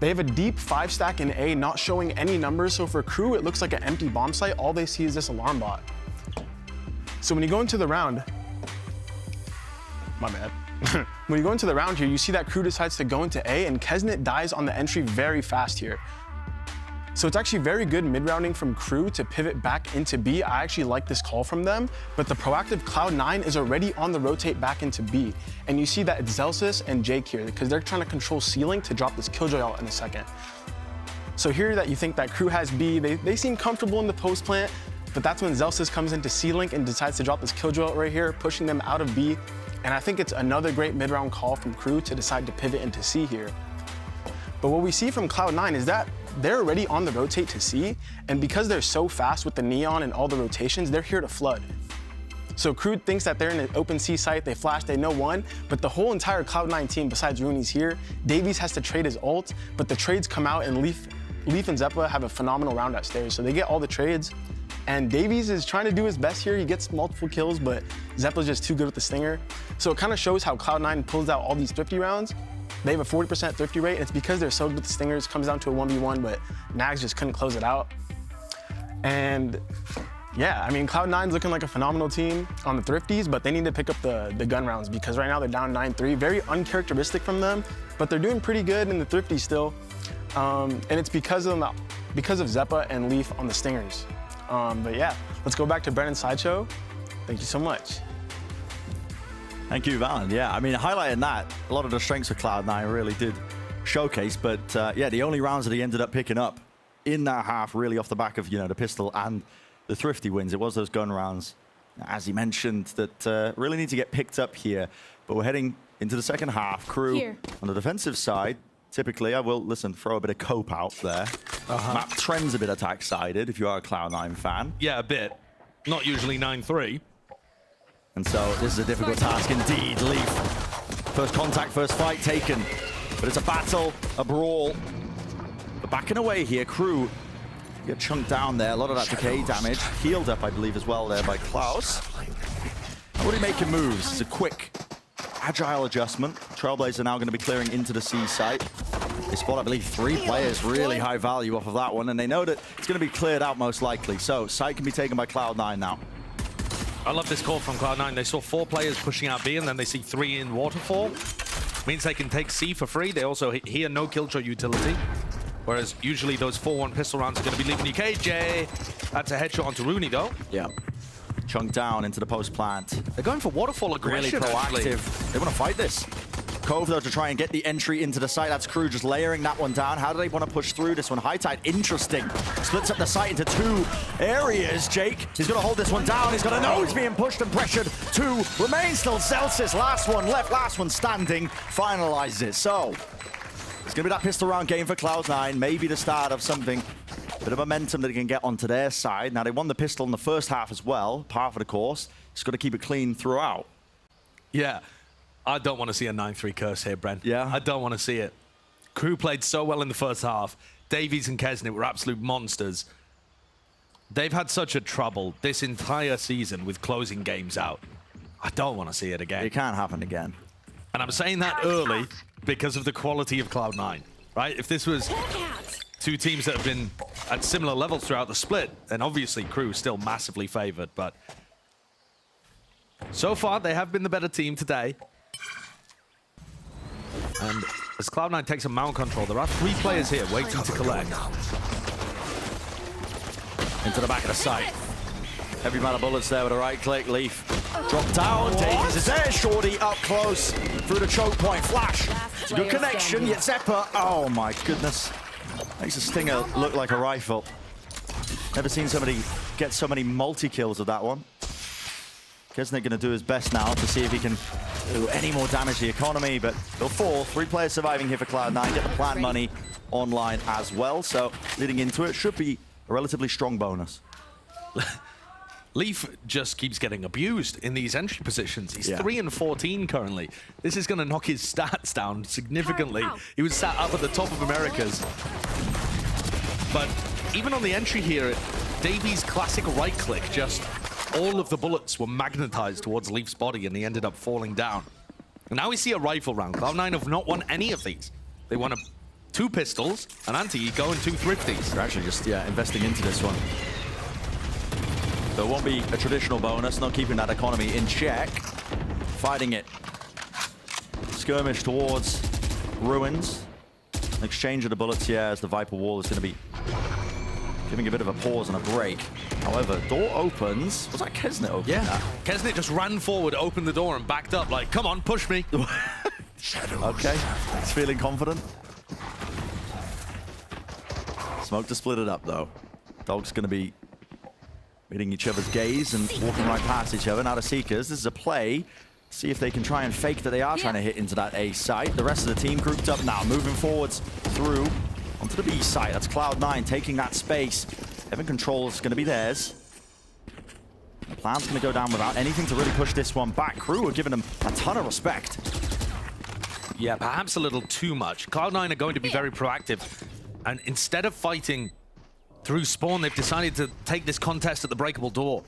Speaker 4: They have a deep 5-stack in A, not showing any numbers, so for Crew, it looks like an empty bomb site. All they see is this alarm bot. So when you go into the round, my bad. When you go into the round here, you see that Crew decides to go into A, and Kesnit dies on the entry very fast here. So it's actually very good mid-rounding from Crew to pivot back into B. I actually like this call from them, but the proactive Cloud9 is already on the rotate back into B. And you see that it's Zelsis and Jake here, because they're trying to control ceiling to drop this Killjoy out in a second. So here that you think that Crew has B, they seem comfortable in the post plant, but that's when Zelsis comes into C-Link and decides to drop this Killjoy right here, pushing them out of B. And I think it's another great mid-round call from Crew to decide to pivot into C here. But what we see from Cloud9 is that they're already on the rotate to C, and because they're so fast with the Neon and all the rotations, they're here to flood. So Crew thinks that they're in an open C site, they flash, they know one, but the whole entire Cloud9 team, besides Rooney's here, Davies has to trade his ult, but the trades come out and Leaf and Zeppa have a phenomenal round at stairs, so they get all the trades. And Davies is trying to do his best here. He gets multiple kills, but Zeppa's just too good with the stinger. So it kind of shows how Cloud9 pulls out all these thrifty rounds. They have a 40% thrifty rate, and it's because they're so good with the stingers. Comes down to a 1v1, but Nags just couldn't close it out. And yeah, I mean, Cloud9's looking like a phenomenal team on the thrifties, but they need to pick up the gun rounds because right now they're down 9-3. Very uncharacteristic from them, but they're doing pretty good in the thrifties still. And it's because of Zeppa and Leaf on the stingers. But yeah, let's go back to Brennan Sideshow. Thank you so much.
Speaker 15: Thank you, Valen. Yeah, I mean, highlighting that, a lot of the strengths of Cloud9 really did showcase, but yeah, the only rounds that he ended up picking up in that half really off the back of, the pistol and the thrifty wins. It was those gun rounds, as he mentioned, that really need to get picked up here. But we're heading into the second half. Crew on the defensive side, typically, I will, listen, throw a bit of cope out there. Map trends a bit attack-sided if you are a Cloud9 fan.
Speaker 16: Yeah, a bit. Not usually 9-3.
Speaker 15: And so this is a difficult task indeed. Leaf, first contact, first fight taken. But it's a battle, a brawl. But backing away here, KRU get chunked down there. A lot of that decay damage. Healed up, I believe, as well there by Klaus. Already making moves. It's a quick, agile adjustment. Trailblazers are now going to be clearing into the C site. They spot, I believe, 3 players, really high value off of that one, and they know that it's going to be cleared out most likely. So site can be taken by Cloud9 now.
Speaker 16: I love this call from Cloud9. They saw 4 players pushing out B, and then they see 3 in Waterfall. Means they can take C for free. They also hear no killjoy utility. Whereas usually those 4-1 pistol rounds are going to be leaving you KJ. That's a headshot onto Rooney, though.
Speaker 15: Yeah. Chunked down into the post plant.
Speaker 16: They're going for Waterfall aggression,
Speaker 15: really proactive.
Speaker 16: Actually.
Speaker 15: They want to fight this. Cove, though, to try and get the entry into the site. That's KRU just layering that one down. How do they want to push through this one? High Tide, interesting. Splits up the site into 2 areas. Jake, he's going to hold this one down. He's going to know he's being pushed and pressured. 2 remain still. Celsius, last one left, last one standing. Finalizes it. So, it's going to be that pistol round game for Cloud9. Maybe the start of something. Bit of momentum that they can get onto their side. Now, they won the pistol in the first half as well. Par for the course. Just got to keep it clean throughout.
Speaker 16: Yeah. I don't want to see a 9-3 curse here, Brent.
Speaker 15: Yeah?
Speaker 16: I don't want to see it. KRU played so well in the first half. Davies and Kesnit were absolute monsters. They've had such a trouble this entire season with closing games out. I don't want to see it again.
Speaker 15: It can't happen again.
Speaker 16: And I'm saying that early because of the quality of Cloud9, right? If this was 2 teams that have been at similar levels throughout the split, then obviously KRU is still massively favored. But so far, they have been the better team today. And as Cloud9 takes a mount control, there are 3 players here waiting to collect.
Speaker 15: Into the back of the site. Heavy amount of bullets there with a right click. Leaf drop down. Davies is there. Shorty up close through the choke point. Flash. It's a good connection. Yet Zeppa. Oh my goodness. Makes a Stinger look like a rifle. Never seen somebody get so many multi-kills of that one. Kesnit going to do his best now to see if he can do any more damage to the economy, but they'll fall. 3 players surviving here for Cloud9. Get the plant money online as well, so leading into it should be a relatively strong bonus.
Speaker 16: Leaf just keeps getting abused in these entry positions. He's 3 and 14 currently. This is going to knock his stats down significantly. He was sat up at the top of Americas. But even on the entry here, Davies' classic right click, just all of the bullets were magnetized towards Leaf's body and he ended up falling down. And now we see a rifle round. Cloud9 have not won any of these. They won 2 pistols, an anti-eco, and 2 thrifties.
Speaker 15: They're actually just, investing into this one. So it won't be a traditional bonus, not keeping that economy in check. Fighting it. Skirmish towards Ruins. An exchange of the bullets here as the Viper wall is going to be giving a bit of a pause and a break. However, door opens. Was that Kesnit opening that?
Speaker 16: Kesnit just ran forward, opened the door, and backed up like, come on, push me.
Speaker 15: Okay, he's feeling confident. Smoke to split it up, though. Dog's going to be meeting each other's gaze and walking right past each other. Now the Seekers, this is a play. See if they can try and fake that they are trying to hit into that A site. The rest of the team grouped up now, moving forwards through onto the B site. That's Cloud9 taking that space. Evan control's going to be theirs. The plan's going to go down without anything to really push this one back. KRU are giving them a ton of respect.
Speaker 16: Yeah, perhaps a little too much. Cloud9 are going to be very proactive. And instead of fighting through spawn, they've decided to take this contest at the breakable door.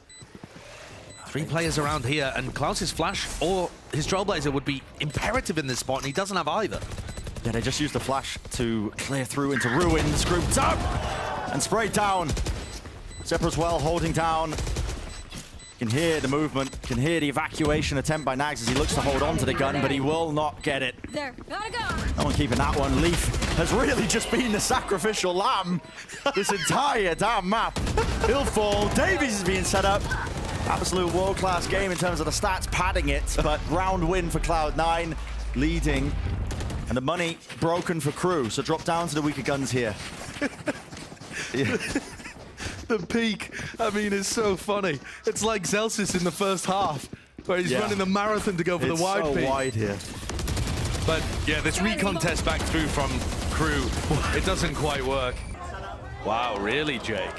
Speaker 16: 3 players around here, and Klaus's flash or his Trailblazer would be imperative in this spot, and he doesn't have either.
Speaker 15: Yeah, they just used the flash to clear through into Ruins, grouped up and sprayed down. Zeppa as well, holding down. Can hear the movement, can hear the evacuation attempt by Nags as he looks to hold on to the gun, but he will not get it.
Speaker 17: There, gotta go.
Speaker 15: No one keeping that one. Leaf has really just been the sacrificial lamb this entire damn map. He'll fall. Davies is being set up. Absolute world-class game in terms of the stats, padding it, but round win for Cloud9, leading. And the money broken for KRU, so drop down to the weaker guns here.
Speaker 16: The peak, I mean, it's so funny. It's like Celsius in the first half, where he's running the marathon to go for the wide peak.
Speaker 15: It's so wide here.
Speaker 16: But yeah, this recontest back through from KRU, it doesn't quite work. Wow, really, Jake?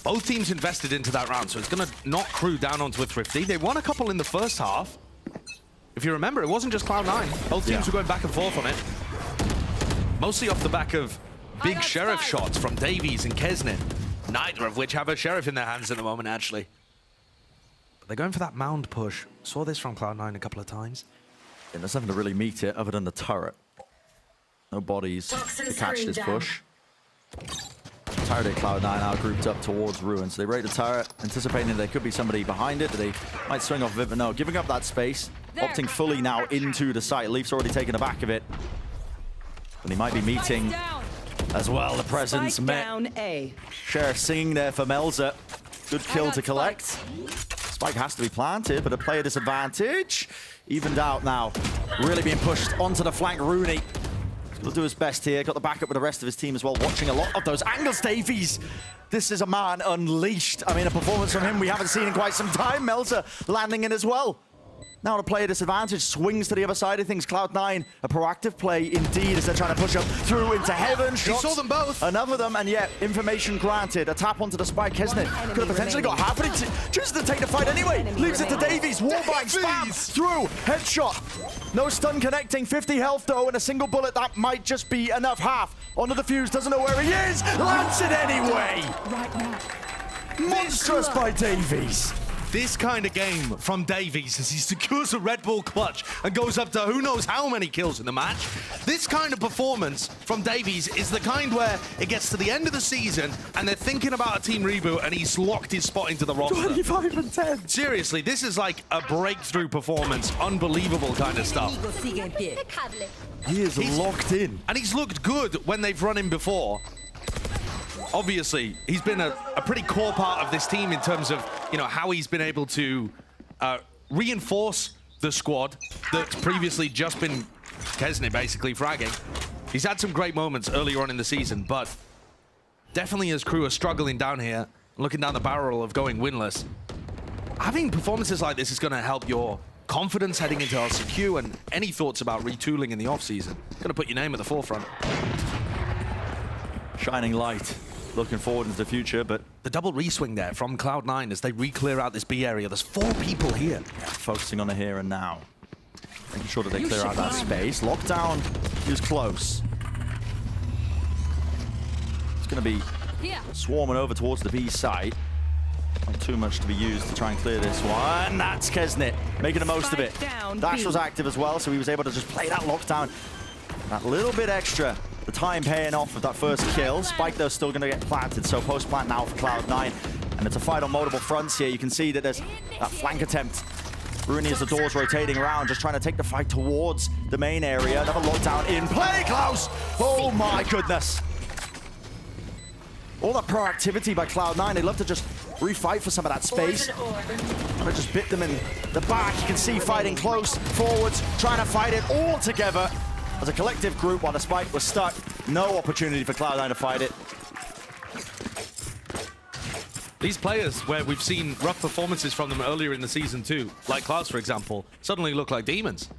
Speaker 16: Both teams invested into that round, so it's going to knock KRU down onto a Thrifty. They won a couple in the first half. If you remember, it wasn't just Cloud9. Both teams were going back and forth on it. Mostly off the back of big Sheriff shots from Davies and Kesnet. Neither of which have a Sheriff in their hands at the moment, actually. But they're going for that mound push. Saw this from Cloud9 a couple of times.
Speaker 15: Yeah, there's nothing to really meet it other than the turret. No bodies to catch this push. Turret at Cloud9 now grouped up towards Ruin. So they rate the turret, anticipating there could be somebody behind it, that they might swing off of it, but no, giving up that space, opting fully now into the site. Leaf's already taken the back of it. And he might be meeting as well the presence met. Sheriff singing there for Melza. Good kill to collect. Spike has to be planted, but a player disadvantage. Evened out now. Really being pushed onto the flank. Rooney will do his best here. Got the backup with the rest of his team as well, watching a lot of those angles. Davies, this is a man unleashed. I mean, a performance from him we haven't seen in quite some time. Melza landing in as well. Now the player disadvantage swings to the other side of things. Cloud9, a proactive play indeed as they're trying to push up through into heaven.
Speaker 16: He saw them both.
Speaker 15: Another of them, and yet information granted. A tap onto the spike. Kesnet could have potentially got half of it. Chooses to take the fight anyway. Leaves it to Davies. Wallbang, spam, through, headshot. No stun connecting. 50 health though, and a single bullet that might just be enough. Half onto the fuse. Doesn't know where he is. Lands it anyway. Monstrous by Davies.
Speaker 16: This kind of game from Davies as he secures a Red Bull clutch and goes up to who knows how many kills in the match. This kind of performance from Davies is the kind where it gets to the end of the season and they're thinking about a team reboot and he's locked his spot into the roster.
Speaker 15: 25 and 10.
Speaker 16: Seriously, this is like a breakthrough performance. Unbelievable kind of stuff.
Speaker 15: He is locked in.
Speaker 16: And he's looked good when they've run him before. Obviously, he's been a pretty core part of this team in terms of, you know, how he's been able to reinforce the squad that's previously just been Kesnet basically fragging. He's had some great moments earlier on in the season, but definitely as KRU are struggling down here, looking down the barrel of going winless. Having performances like this is going to help your confidence heading into LCQ, and any thoughts about retooling in the off-season. Going to put your name at the forefront.
Speaker 15: Shining light. Looking forward into the future, but
Speaker 16: the double re-swing there from Cloud9 as they re-clear out this B area. There's 4 people here.
Speaker 15: Yeah, focusing on the here and now. Making sure that they clear out that space. Lockdown is close. It's going to be swarming over towards the B site. Not too much to be used to try and clear this one. That's Kesnet making the most of it. Dash was active as well, so he was able to just play that lockdown. That little bit extra. The time paying off with that first kill. Spike, though, still going to get planted, so post-plant now for Cloud9. And it's a fight on multiple fronts here. You can see that there's that flank attempt. Rooney as the door's rotating around, just trying to take the fight towards the main area. Another lockdown in play, Klaus! Oh my goodness. All that proactivity by Cloud9. They'd love to just refight for some of that space. But just bit them in the back. You can see fighting close, forwards, trying to fight it all together. As a collective group, while the spike was stuck, no opportunity for Cloud9 to fight it.
Speaker 16: These players, where we've seen rough performances from them earlier in the season too, like Klaus, for example, suddenly look like demons.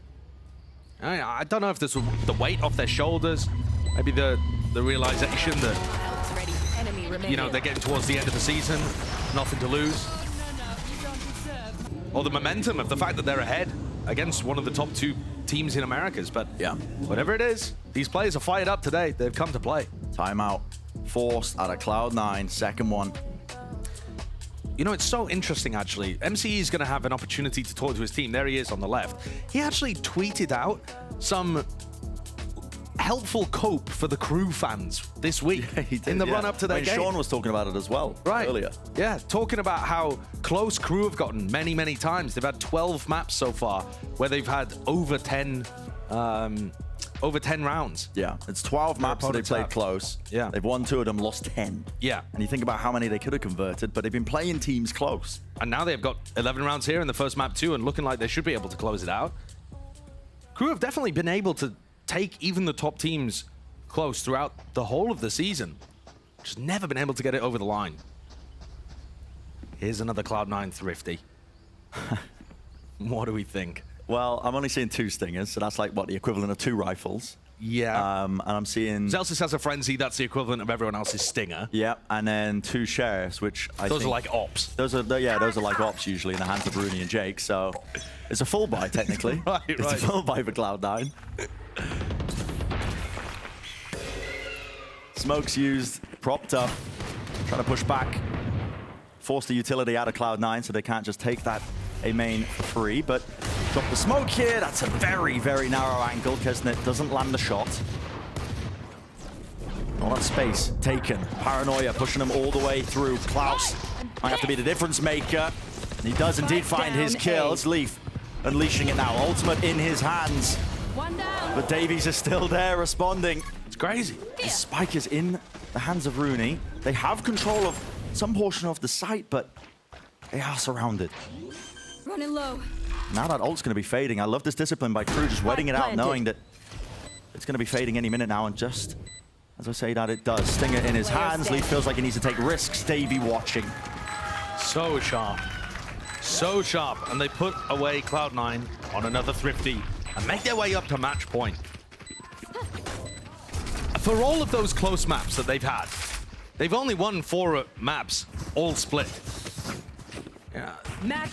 Speaker 16: I don't know if this was the weight off their shoulders, maybe the realization that, you know, they're getting towards the end of the season, nothing to lose. Or the momentum of the fact that they're ahead against one of the top 2 teams in Americas, but yeah, whatever it is, these players are fired up today. They've come to play.
Speaker 15: Timeout forced out of Cloud9, second one.
Speaker 16: You know, it's so interesting, actually. MCE is going to have an opportunity to talk to his team. There he is on the left. He actually tweeted out some helpful cope for the KRU fans this week in the run-up to their game.
Speaker 15: Sean was talking about it as well earlier.
Speaker 16: Yeah, talking about how close KRU have gotten many, many times. They've had 12 maps so far where they've had over 10 rounds.
Speaker 15: Yeah, it's 12 maps that they played close.
Speaker 16: Yeah.
Speaker 15: They've won 2 of them, lost 10.
Speaker 16: Yeah.
Speaker 15: And you think about how many they could have converted, but they've been playing teams close.
Speaker 16: And now they've got 11 rounds here in the first map too, and looking like they should be able to close it out. KRU have definitely been able to take even the top teams close throughout the whole of the season. Just never been able to get it over the line. Here's another Cloud9 Thrifty. What do we think?
Speaker 15: Well, I'm only seeing 2 stingers, so that's like, what, the equivalent of 2 rifles.
Speaker 16: Yeah.
Speaker 15: And I'm seeing...
Speaker 16: Zelsis has a frenzy, that's the equivalent of everyone else's stinger.
Speaker 15: Yeah, and then 2 sheriffs, which I
Speaker 16: Those
Speaker 15: think...
Speaker 16: are like ops.
Speaker 15: Those are like ops usually in the hands of Rooney and Jake, so it's a full buy technically. It's a full buy for Cloud9. Smoke's used, propped up, trying to push back. Force the utility out of Cloud9 so they can't just take that A main for free, but drop the smoke here. That's a very, very narrow angle. Kesnet doesn't land the shot. All that space taken. Paranoia pushing him all the way through. Klaus might have to be the difference maker. And he does indeed find his kill. It's Leaf unleashing it now. Ultimate in his hands. But Davies is still there responding.
Speaker 16: It's crazy.
Speaker 15: The spike is in the hands of Rooney. They have control of some portion of the site, but they are surrounded.
Speaker 17: Running low.
Speaker 15: Now that ult's going to be fading. I love this discipline by Crew, just waiting it out, knowing that it's going to be fading any minute now, and just as I say that, it does. Stinger in his hands. Leaf feels like he needs to take risks. Davey watching.
Speaker 16: So sharp. So sharp. And they put away Cloud9 on another Thrifty and make their way up to match point. For all of those close maps that they've had, they've only won 4 maps, all split. Yeah.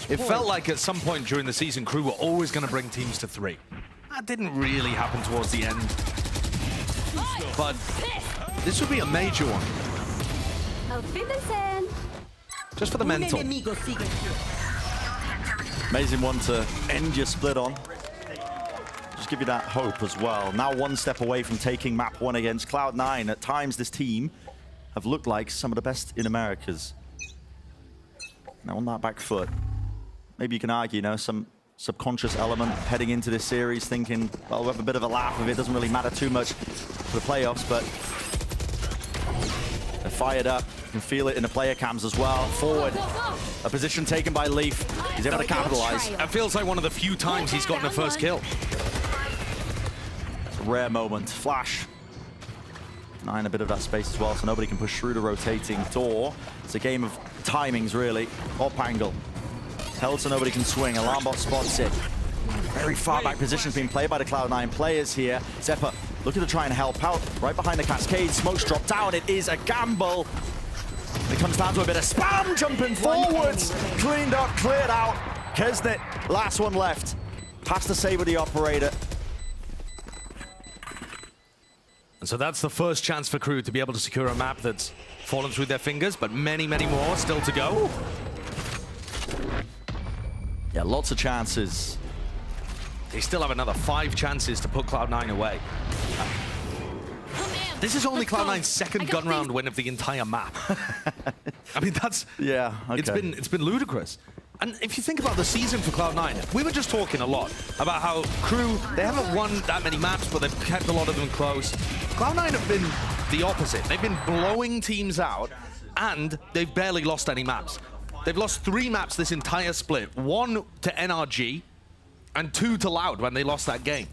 Speaker 16: It felt like at some point during the season, Crew were always going to bring teams to 3. That didn't really happen towards the end. But this would be a major one. Just for the mental.
Speaker 15: Amazing one to end your split on. Just give you that hope as well. Now 1 step away from taking map 1 against Cloud9. At times, this team have looked like some of the best in Americas. Now on that back foot, maybe you can argue, you know, some subconscious element heading into this series, thinking, well, we'll have a bit of a laugh of it. Doesn't really matter too much for the playoffs, but they're fired up. You can feel it in the player cams as well. Forward, a position taken by Leaf. He's able to capitalize.
Speaker 16: It feels like one of the few times he's gotten a first kill.
Speaker 15: It's a rare moment. Flash. Denying a bit of that space as well, so nobody can push through the rotating door. It's a game of timings, really. Op angle. Held so nobody can swing. Alarm bot spots it. Very far back positions being played by the Cloud9 players here. Zeppa looking to try and help out. Right behind the cascade. Smoke's dropped down. It is a gamble. It comes down to a bit of spam jumping forwards. Cleaned up, cleared out. Kesnet, last one left. Has to save with the operator.
Speaker 16: And so that's the first chance for Crew to be able to secure a map that's fallen through their fingers, but many, many more still to go.
Speaker 15: Yeah, lots of chances.
Speaker 16: They still have another 5 chances to put Cloud9 away. This is only Cloud9's second gun round win of the entire map. I mean, that's...
Speaker 15: Yeah, okay.
Speaker 16: It's been ludicrous. And if you think about the season for Cloud9, we were just talking a lot about how Crew, they haven't won that many maps, but they've kept a lot of them close. Cloud9 have been the opposite. They've been blowing teams out, and they've barely lost any maps. They've lost 3 maps this entire split. 1 to NRG, and 2 to Loud when they lost that game.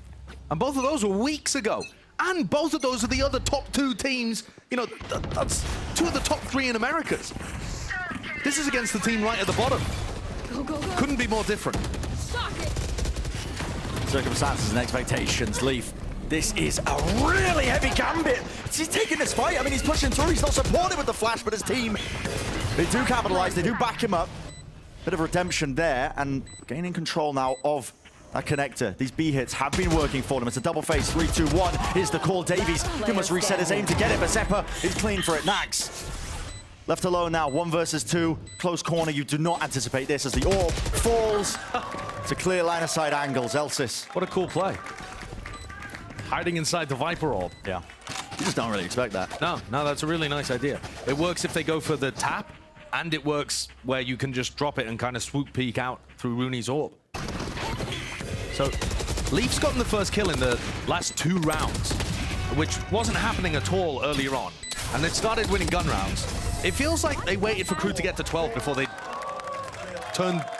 Speaker 16: And both of those were weeks ago. And both of those are the other top 2 teams. You know, that's 2 of the top 3 in Americas. This is against the team right at the bottom.
Speaker 17: Go, go, go.
Speaker 16: Couldn't be more different.
Speaker 15: Circumstances and expectations. Leaf, this is a really heavy gambit. He's taking this fight. I mean, he's pushing through. He's not supported with the flash, but his team, they do capitalize. They do back him up. Bit of redemption there, and gaining control now of that connector. These B hits have been working for them. It's a double face. 3, 2, 1. Here's the call. Davies, he must reset his aim to get it, but Zeppa is clean for it. Nax left alone now. 1 versus 2. Close corner. You do not anticipate this as the orb falls. It's a clear line of sight angle. Zelsis.
Speaker 16: What a cool play. Hiding inside the Viper orb.
Speaker 15: Yeah. You just don't really expect that.
Speaker 16: No, that's a really nice idea. It works if they go for the tap, and it works where you can just drop it and kind of swoop peek out through Rooney's orb. So, Leaf's gotten the first kill in the last 2 rounds, which wasn't happening at all earlier on. And they started winning gun rounds. It feels like they waited for Crew to get to 12 before they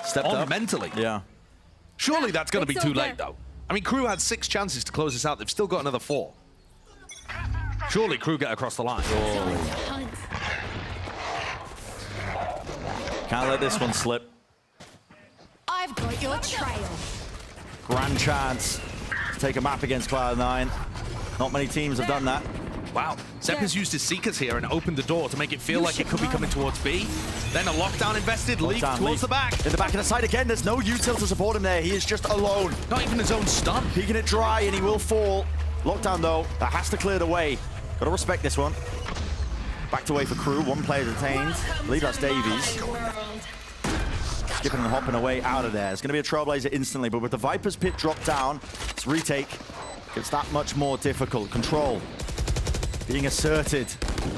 Speaker 16: stepped on mentally.
Speaker 15: Yeah.
Speaker 16: Surely that's going to be too late, though. I mean, Crew had 6 chances to close this out. They've still got another 4. Surely Crew get across the line.
Speaker 15: Can't let this one slip.
Speaker 17: I've got your trail.
Speaker 15: Grand chance to take a map against Cloud9. Not many teams have done that.
Speaker 16: Wow, Zepp has used his Seekers here and opened the door to make it feel like it could be coming towards B. Then a lockdown invested, Leaf towards the back.
Speaker 15: In the back of the side again, there's no util to support him there. He is just alone.
Speaker 16: Not even his own stun.
Speaker 15: Peeking it dry and he will fall. Lockdown though, that has to clear the way. Gotta respect this one. Back to way for KRU, one player detained. I believe that's Davies. Skipping and hopping away out of there. It's gonna be a Trailblazer instantly, but with the Viper's pit dropped down, it's retake. It's that much more difficult. Control being asserted.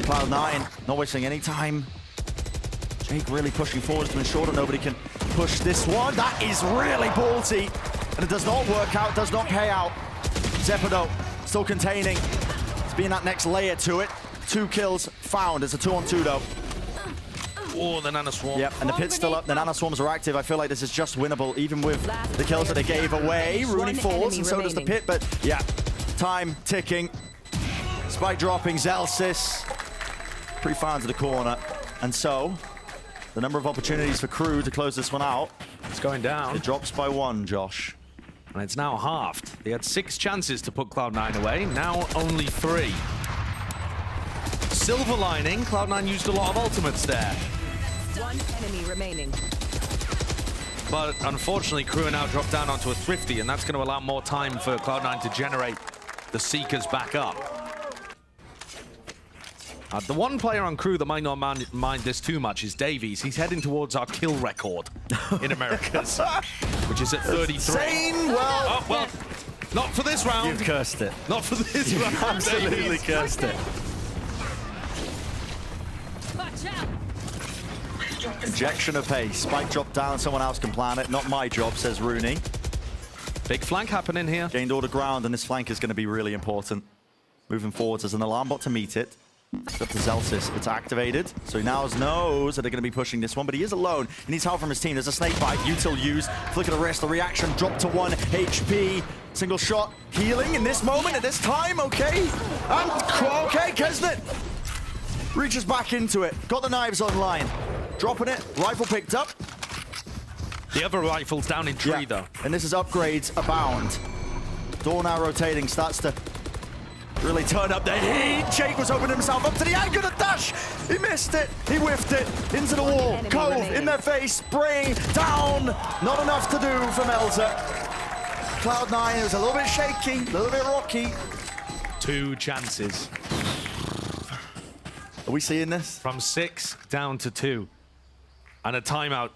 Speaker 15: Cloud9 not wasting any time. Jake really pushing forward to ensure that nobody can push this one. That is really ballsy. And it does not work out, does not pay out. Zeppedo still containing. It's being that next layer to it. 2 kills found. It's a 2-on-2 though.
Speaker 16: Oh, the Nano Swarm.
Speaker 15: Yep, and the pit's still up. The Nano Swarms are active. I feel like this is just winnable, even with the kills that they gave away. Rooney falls, and so does the pit, but yeah, time ticking. Spike dropping, Zelsis. Pretty far into the corner. And so, the number of opportunities for KRU to close this one out.
Speaker 16: It's going down.
Speaker 15: It drops by 1, Josh.
Speaker 16: And it's now halved. They had 6 chances to put Cloud9 away, now only 3. Silver lining, Cloud9 used a lot of ultimates there.
Speaker 17: 1 enemy remaining.
Speaker 16: But unfortunately, KRU are now dropped down onto a Thrifty, and that's going to allow more time for Cloud9 to generate the Seekers back up. The one player on KRU that might not mind this too much is Davies. He's heading towards our kill record in Americas, which is at 33.
Speaker 15: Insane! Well,
Speaker 16: oh, well, not for this round.
Speaker 15: You've cursed it.
Speaker 16: Not for this round.
Speaker 15: Absolutely cursed it. Injection of pace. Spike dropped down, someone else can plan it. Not my job, says Rooney.
Speaker 16: Big flank happening here.
Speaker 15: Gained all the ground, and this flank is going to be really important. Moving forwards, there's an alarm bot to meet it. It's up to Zelsis. It's activated, so he now knows that they're going to be pushing this one, but he is alone. He needs help from his team. There's a snake bite. Util used. Flick of the wrist. The reaction dropped to 1 HP. Single shot. Healing in this moment, at this time. Okay. And okay, Kesnet reaches back into it. Got the knives online. Dropping it. Rifle picked up.
Speaker 16: The other rifle's down in tree, though.
Speaker 15: And this is upgrades abound. Door now rotating. Starts to really turn up the heat. Jake was opening himself up to the angle. The dash. He missed it. He whiffed it into the wall. Cove in their face. Spring down. Not enough to do from Elza. Cloud9 was a little bit shaky, a little bit rocky.
Speaker 16: 2 chances.
Speaker 15: Are we seeing this?
Speaker 16: From 6 down to 2. And a timeout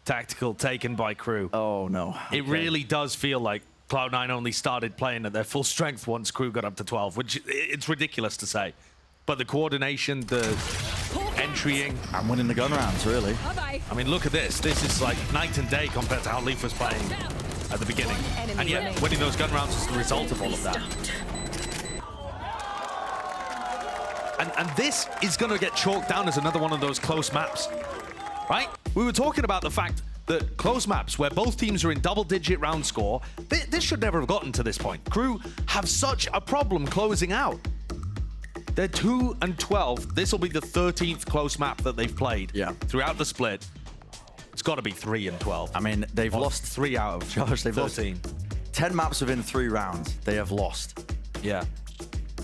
Speaker 16: tactical taken by KRU.
Speaker 15: Oh, no.
Speaker 16: It really does feel like Cloud9 only started playing at their full strength once KRU got up to 12, which it's ridiculous to say. But the coordination, the entrying.
Speaker 15: I'm winning the gun rounds, really.
Speaker 16: I mean, look at this. This is like night and day compared to how Leaf was playing at the beginning. And yet, winning those gun rounds is the result of all of that. And this is going to get chalked down as another one of those close maps, right? We were talking about the fact that close maps where both teams are in double-digit round score, this should never have gotten to this point. KRU have such a problem closing out. They're 2-12. This will be the 13th close map that they've played throughout the split. It's got to be 3-12.
Speaker 15: I mean, they've lost 3 out of Josh. They've
Speaker 16: 13.
Speaker 15: Lost 10 maps within 3 rounds. They have lost.
Speaker 16: Yeah.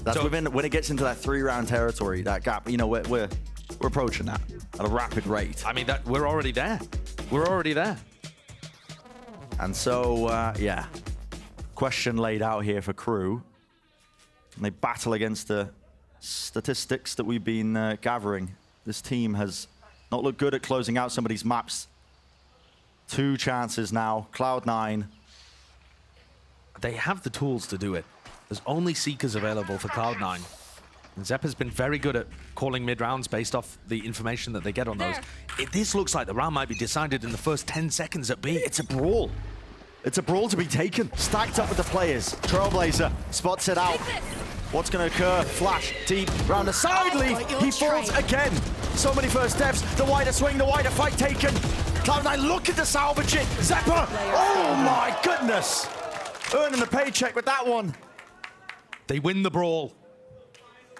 Speaker 15: That's within, when it gets into that 3-round territory, that gap, you know, we're approaching that at a rapid rate.
Speaker 16: I mean, we're already there. We're already there.
Speaker 15: And so, yeah, question laid out here for KRU. And they battle against the statistics that we've been gathering. This team has not looked good at closing out some of these maps. 2 chances now, Cloud9.
Speaker 16: They have the tools to do it. There's only Seekers available for Cloud9. And Zepp has been very good at calling mid-rounds based off the information that they get on those. This looks like the round might be decided in the first 10 seconds at B.
Speaker 15: It's a brawl. It's a brawl to be taken. Stacked up with the players. Trailblazer spots it out. What's going to occur? Flash deep round the side leaf. He falls again. So many first steps. The wider swing, the wider fight taken. Cloud9 looking to salvage it. Zeppa. Oh my goodness. Earning the paycheck with that one.
Speaker 16: They win the brawl.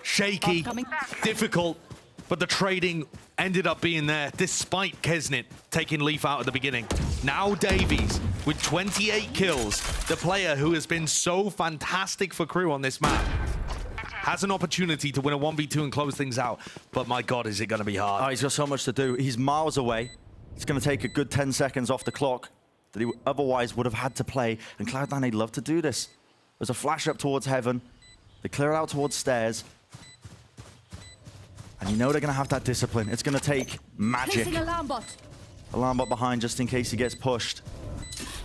Speaker 16: Shaky, difficult, but the trading ended up being there despite Kesnit taking Leaf out at the beginning. Now Davies with 28 kills, the player who has been so fantastic for KRU on this map, has an opportunity to win a 1v2 and close things out. But my God, is it going to be hard.
Speaker 15: Oh, he's got so much to do. He's miles away. It's going to take a good 10 seconds off the clock that he otherwise would have had to play. And Cloud9, they'd love to do this. There's a flash up towards heaven. They clear it out towards stairs. And you know they're going to have that discipline. It's going to take magic.
Speaker 17: Alarm bot.
Speaker 15: Alarm bot behind just in case he gets pushed.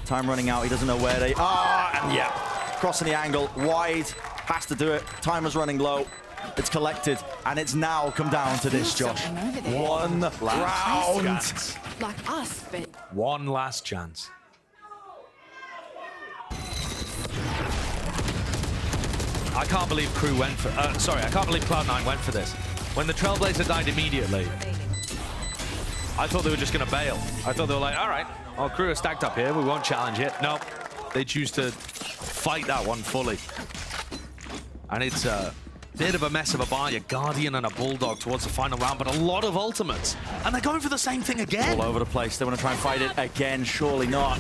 Speaker 15: Time running out. He doesn't know where they are. And yeah, crossing the angle. Wide. Has to do it. Timer's running low. It's collected. And it's now come down to this, Josh. One round.
Speaker 17: Like us, but
Speaker 16: One last chance. I can't believe KRU went for... I can't believe Cloud9 went for this. When the Trailblazer died immediately, I thought they were just going to bail. I thought they were like, all right, our KRU are stacked up here. We won't challenge it. No, they choose to fight that one fully. And it's a bit of a mess of a bar. Your Guardian and a Bulldog towards the final round, but a lot of ultimates. And they're going for the same thing again.
Speaker 15: All over the place. They want to try and fight it again. Surely not.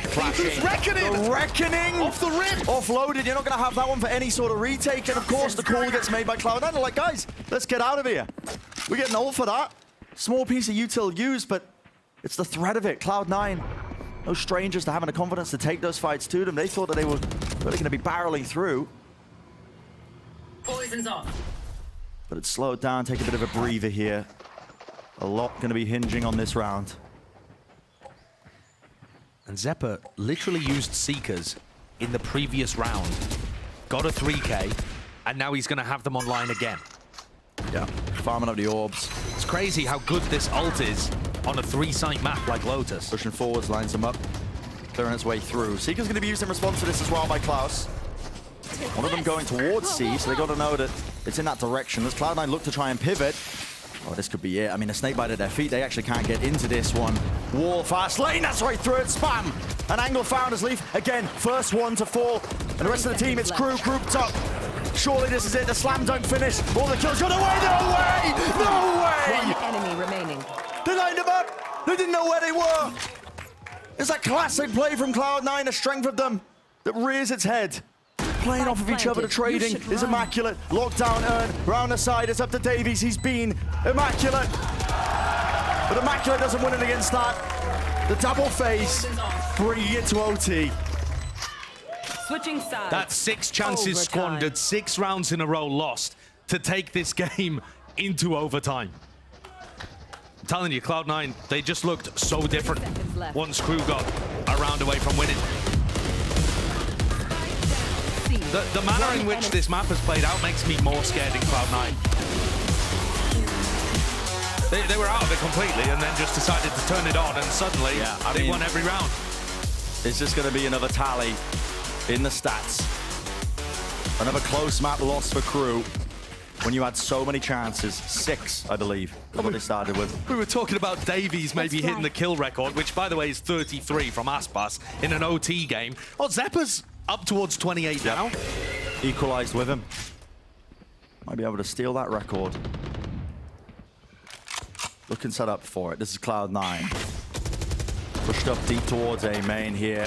Speaker 15: Clashing.
Speaker 16: Reckoning!
Speaker 15: The Reckoning!
Speaker 16: Off the rip!
Speaker 15: Offloaded. You're not going to have that one for any sort of retake. And of course, the call gets made by Cloud9. They're like, guys, let's get out of here. We're getting ult for that. Small piece of util used, but it's the threat of it. Cloud9, no strangers to having the confidence to take those fights to them. They thought that they were really going to be barreling through.
Speaker 17: poison's off.
Speaker 15: But it's slowed down. Take a bit of a breather here. A lot going to be hinging on this round.
Speaker 16: And Zeppa literally used Seekers in the previous round. Got a 3K, and now he's going to have them online again.
Speaker 15: Yeah, farming up the orbs.
Speaker 16: It's crazy how good this ult is on a 3-site map like Lotus.
Speaker 15: Pushing forwards, lines them up, clearing its way through. Seeker's going to be used in response to this as well by Klaus. One of them going towards C, so they got to know that it's in that direction. As Cloud9 look to try and pivot. Oh, this could be it. I mean, a snake bite at their feet. They actually can't get into this one. Wall, fast lane, that's right through it. Spam. An angle found as Leaf. Again, first one to fall. And the rest of the team, it's KRU grouped up. Surely this is it. The slam dunk finish. All the kills got away. No way! No way!
Speaker 17: One enemy remaining.
Speaker 15: They lined them up. They didn't know where they were. It's that classic play from Cloud9, the strength of them that rears its head. Playing off of each other, the trading is immaculate. Lockdown earn, round the side, it's up to Davies. He's been immaculate. But immaculate doesn't win it against that. The double face, bringing it to OT.
Speaker 17: Switching sides.
Speaker 16: That's 6 chances squandered, 6 rounds in a row lost to take this game into overtime. I'm telling you, Cloud9, they just looked so different once KRU got a round away from winning. The manner in which this map has played out makes me more scared in Cloud9. They were out of it completely and then just decided to turn it on, and suddenly they won every round.
Speaker 15: It's just going to be another tally in the stats. Another close map loss for KRU when you had so many chances. 6, I believe, is what they started with.
Speaker 16: We were talking about Davies maybe hitting the kill record, which, by the way, is 33 from Aspas in an OT game. Oh, Zeppa's up towards 28 now.
Speaker 15: Equalized with him. Might be able to steal that record. Looking set up for it. This is Cloud9. Pushed up deep towards A main here.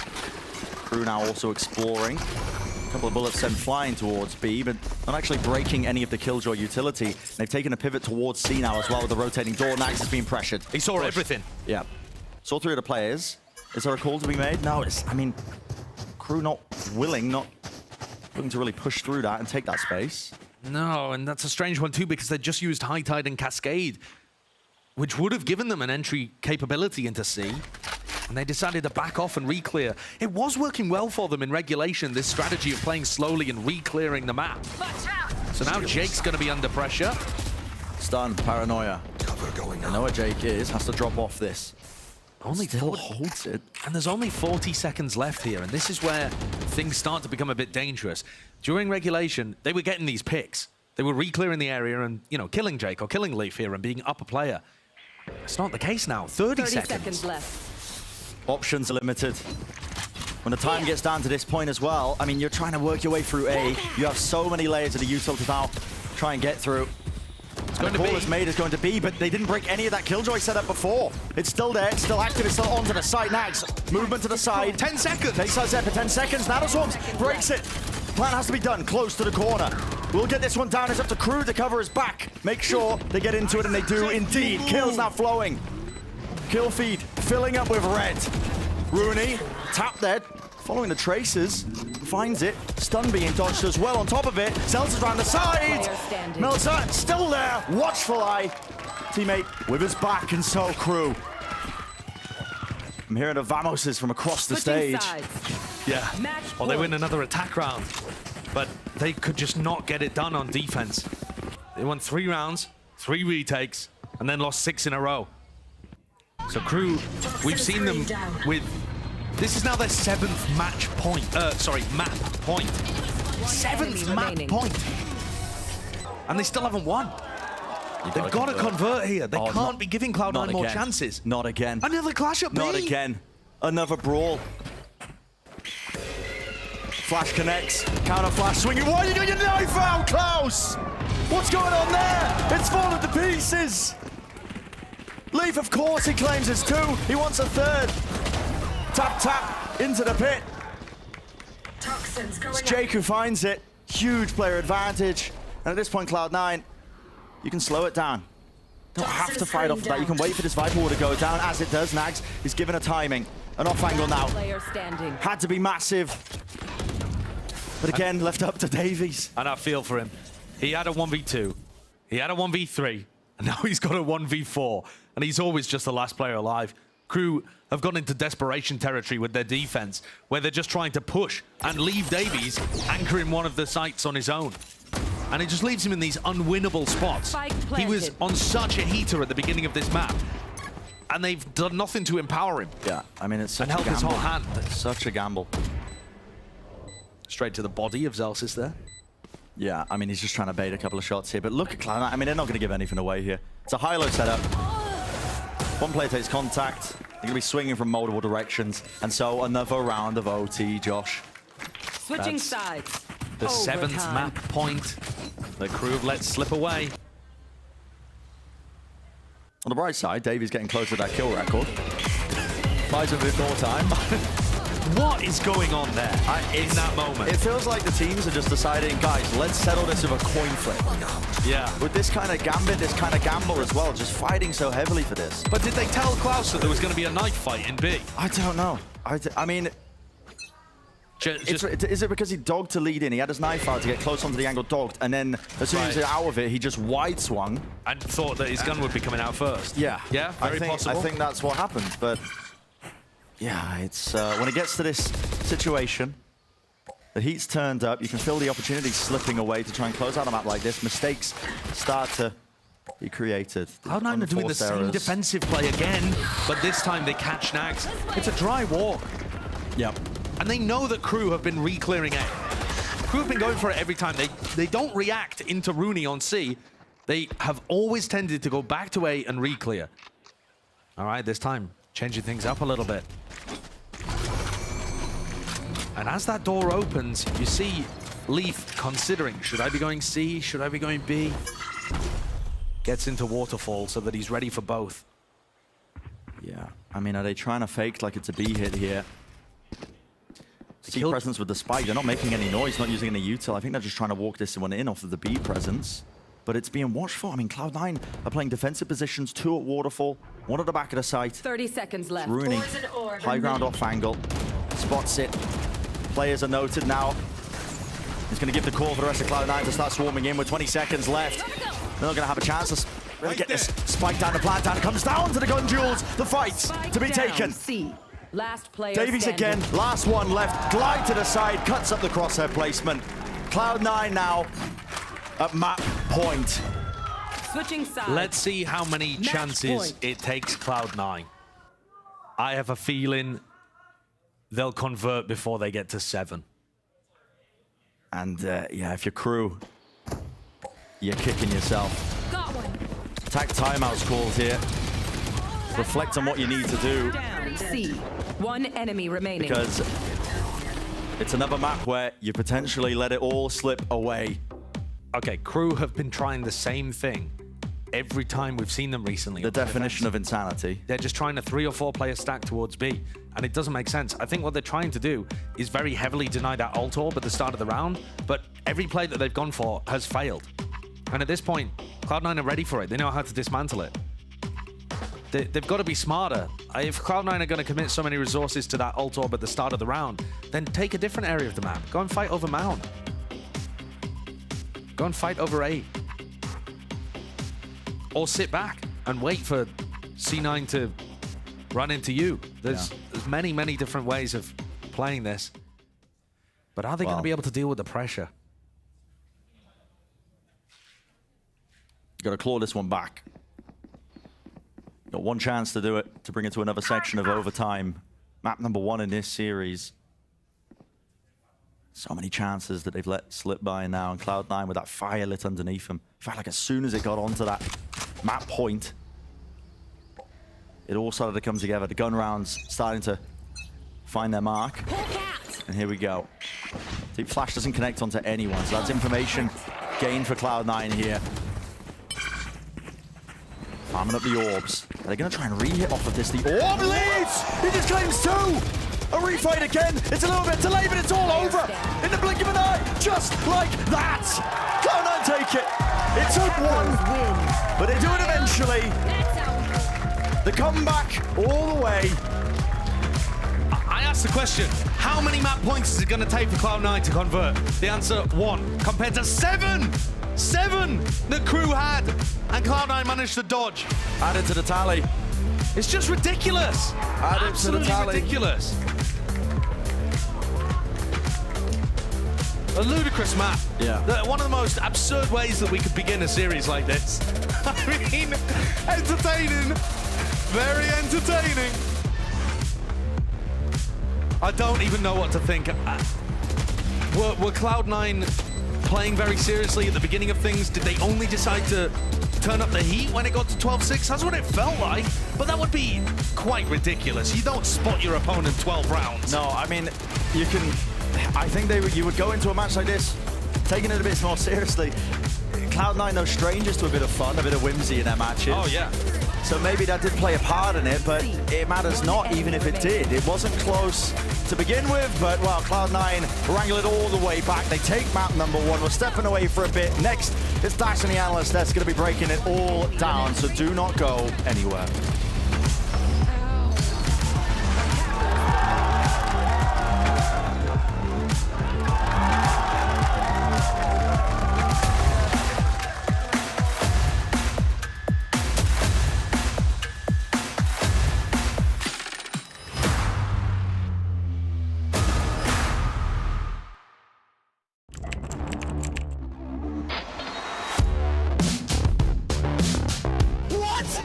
Speaker 15: KRU now also exploring. A couple of bullets sent flying towards B, but not actually breaking any of the Killjoy utility. They've taken a pivot towards C now as well with the rotating door. Nax has been pressured.
Speaker 16: He saw everything.
Speaker 15: Yeah. Saw 3 of the players. Is there a call to be made? No, I mean, KRU not willing to really push through that and take that space.
Speaker 16: No, and that's a strange one too, because they just used High Tide and Cascade, which would have given them an entry capability into C, and they decided to back off and re-clear. It was working well for them in regulation, this strategy of playing slowly and re-clearing the map. So now Jake's going to be under pressure.
Speaker 15: Stun, paranoia. I know where Jake is, has to drop off this.
Speaker 16: Only
Speaker 15: still holds it.
Speaker 16: And there's only 40 seconds left here, and this is where things start to become a bit dangerous. During regulation, they were getting these picks. They were re-clearing the area and, you know, killing Jake or killing Leaf here and being up a player. It's not the case now. 30 seconds
Speaker 17: left.
Speaker 15: Options are limited. When the time gets down to this point as well, I mean, you're trying to work your way through A. You have so many layers of the util to now try and get through.
Speaker 16: going
Speaker 15: the call is made is going to be, but they didn't break any of that killjoy setup before. It's still there, it's still active, it's still onto the side. Nags, movement to the side.
Speaker 16: 10 seconds.
Speaker 15: Takes out Zed for 10 seconds. Natter Swarms breaks it. Plan has to be done, close to the corner. We'll get this one down. It's up to Crew to cover his back. Make sure they get into it, and they do indeed. Kills now flowing. Kill feed filling up with red. Rooney, tap there, following the traces. Finds it. Stun being dodged as well. On top of it, Zelsa's around the side. Melzer still there. Watchful eye. Teammate with his back, and so Crew. I'm hearing the Vamoses from across the stage.
Speaker 16: Yeah. Well, they win another attack round, but they could just not get it done on defense. They won 3 rounds, 3 retakes, and then lost 6 in a row. So Crew, we've seen them with... This is now their 7th match point. Map point. 7th map point. And they still haven't won. They've got to convert here. They can't be giving Cloud9 more chances.
Speaker 15: Not again.
Speaker 16: Another clash at B.
Speaker 15: Not again. Another brawl. Flash connects. Counter flash swinging. Why are you doing your knife out, Klaus? What's going on there? It's fallen to pieces. Leaf, of course, he claims it's 2. He wants a 3rd. Tap, tap, into the pit. It's Jake who finds it. Huge player advantage. And at this point, Cloud9, you can slow it down. Don't have to fight off of that. You can wait for this Viper Wall to go down, as it does. Nags is given a timing. An off angle now. Had to be massive. But again, left up to Davies.
Speaker 16: And I feel for him. He had a 1v2. He had a 1v3. And now he's got a 1v4. And he's always just the last player alive. Crew have gone into desperation territory with their defense, where they're just trying to push and leave Davies anchoring one of the sites on his own. And it just leaves him in these unwinnable spots. He was on such a heater at the beginning of this map, and they've done nothing to empower him.
Speaker 15: Yeah, I mean, it's such a
Speaker 16: help his
Speaker 15: gamble.
Speaker 16: whole hand.
Speaker 15: It's such a gamble.
Speaker 16: Straight to the body of Zelsis there.
Speaker 15: Yeah, I mean, he's just trying to bait a couple of shots here. But look at Cloud9. I mean, they're not going to give anything away here. It's a high-low setup. One player takes contact. They're going to be swinging from multiple directions. And so another round of OT, Josh.
Speaker 17: Switching sides.
Speaker 16: The 7th map point that Crew have let slip away.
Speaker 15: On the bright side, Davies getting close to that kill record. Buys a bit more time.
Speaker 16: What is going on there in that moment?
Speaker 15: It feels like the teams are just deciding, guys, let's settle this with a coin flip.
Speaker 16: Yeah.
Speaker 15: With this kind of gambit, this kind of gamble as well, just fighting so heavily for this.
Speaker 16: But did they tell Klaus that there was going to be a knife fight in B?
Speaker 15: I don't know. I mean... Is it because he dogged to lead in? He had his knife out to get close onto the angle, dogged, and then as soon as he's out of it, he just wide swung.
Speaker 16: And thought that his gun would be coming out first.
Speaker 15: Yeah.
Speaker 16: Yeah, very possible.
Speaker 15: I think that's what happened, but... Yeah, it's when it gets to this situation, the heat's turned up, you can feel the opportunity slipping away to try and close out a map like this. Mistakes start to be created.
Speaker 16: Cloud9 are doing the same defensive play again, but this time they catch Nags. It's a dry walk.
Speaker 15: Yep.
Speaker 16: And they know that Crew have been re-clearing A. Crew have been going for it every time. They don't react into Rooney on C. They have always tended to go back to A and re-clear. All right, this time, changing things up a little bit. And as that door opens, you see Leaf considering, should I be going C? Should I be going B? Gets into Waterfall so that he's ready for both.
Speaker 15: Yeah, I mean, are they trying to fake like it's a B hit here? C presence with the spike, they're not making any noise, not using any util. I think they're just trying to walk this one in off of the B presence. But it's being watched for. I mean, Cloud9 are playing defensive positions, 2 at Waterfall, 1 at the back of the site.
Speaker 17: 30 seconds left.
Speaker 15: Rooney, high ground off angle, spots it. Players are noted now. He's going to give the call for the rest of Cloud9 to start swarming in with 20 seconds left. They're not going to have a chance to really get this spike down the plant down. It comes down to the gun duels. The fight to be taken.
Speaker 17: C. Last player
Speaker 15: Davies
Speaker 17: standing.
Speaker 15: again, last one left. Glide to the side, cuts up the crosshair placement. Cloud9 now at map point.
Speaker 17: Switching sides.
Speaker 16: Let's see how many chances it takes Cloud9. I have a feeling they'll convert before they get to 7.
Speaker 15: And yeah, if you're Crew, you're kicking yourself.
Speaker 17: Got one.
Speaker 15: Attack timeouts called here. Reflect on what you need to do.
Speaker 17: Down C. 1 enemy remaining.
Speaker 15: Because it's another map where you potentially let it all slip away.
Speaker 16: Okay, Crew have been trying the same thing every time we've seen them recently.
Speaker 15: The definition of insanity.
Speaker 16: They're just trying a 3 or 4 player stack towards B, and it doesn't make sense. I think what they're trying to do is very heavily deny that ult orb at the start of the round, but every play that they've gone for has failed. And at this point, Cloud9 are ready for it. They know how to dismantle it. They've got to be smarter. If Cloud9 are going to commit so many resources to that ult orb at the start of the round, then take a different area of the map. Go and fight over Mound. Go and fight over A. Or sit back and wait for C9 to run into you. There's many, many different ways of playing this. But are they going to be able to deal with the pressure?
Speaker 15: Got to claw this one back. Got one chance to do it, to bring it to another section of overtime. Map number 1 in this series. So many chances that they've let slip by now, and Cloud9 with that fire lit underneath them. Felt like as soon as it got onto that map point, it all started to come together. The gun rounds starting to find their mark. And here we go. Deep Flash doesn't connect onto anyone, so that's information gained for Cloud9 here. Farming up the orbs. They're going to try and re-hit off of this. The orb leads! He just claims 2! A refight again. It's a little bit delayed, but it's all over in the blink of an eye, just like that. Cloud9 take it. It took 1, but they do it eventually. The comeback all the way.
Speaker 16: I asked the question, how many map points is it going to take for Cloud9 to convert? The answer, 1, compared to 7! 7 that Crew had, and Cloud9 managed to dodge.
Speaker 15: Added to the tally.
Speaker 16: It's just ridiculous.
Speaker 15: Added to the tally.
Speaker 16: Ridiculous. A ludicrous map.
Speaker 15: Yeah.
Speaker 16: One of the most absurd ways that we could begin a series like this. I mean, entertaining. Very entertaining. I don't even know what to think. Were Cloud9 playing very seriously at the beginning of things? Did they only decide to turn up the heat when it got to 12-6? That's what it felt like. But that would be quite ridiculous. You don't spot your opponent 12 rounds.
Speaker 15: No, I mean, you can... I think you would go into a match like this taking it a bit more seriously. Cloud9, though, strangers to a bit of fun, a bit of whimsy in their matches.
Speaker 16: Oh, yeah.
Speaker 15: So maybe that did play a part in it, but it matters not, even if it did. It wasn't close to begin with, but, well, Cloud9 wrangle it all the way back. They take map number 1. We're stepping away for a bit. Next, it's Dash and the Analyst that's going to be breaking it all down, so do not go anywhere.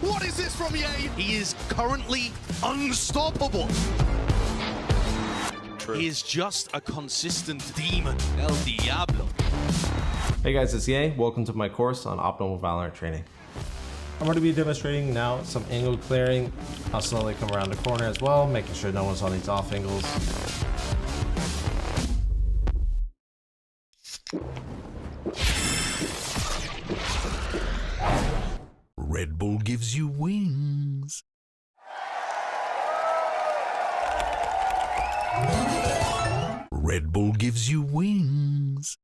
Speaker 16: What is this from EA? He is currently unstoppable. True. He is just a consistent demon, El Diablo.
Speaker 18: Hey guys, it's EA. Welcome to my course on optimal VALORANT training. I'm going to be demonstrating now some angle clearing. I'll slowly come around the corner as well, making sure no one's on these off angles.
Speaker 19: Red Bull gives you wings. Red Bull gives you wings.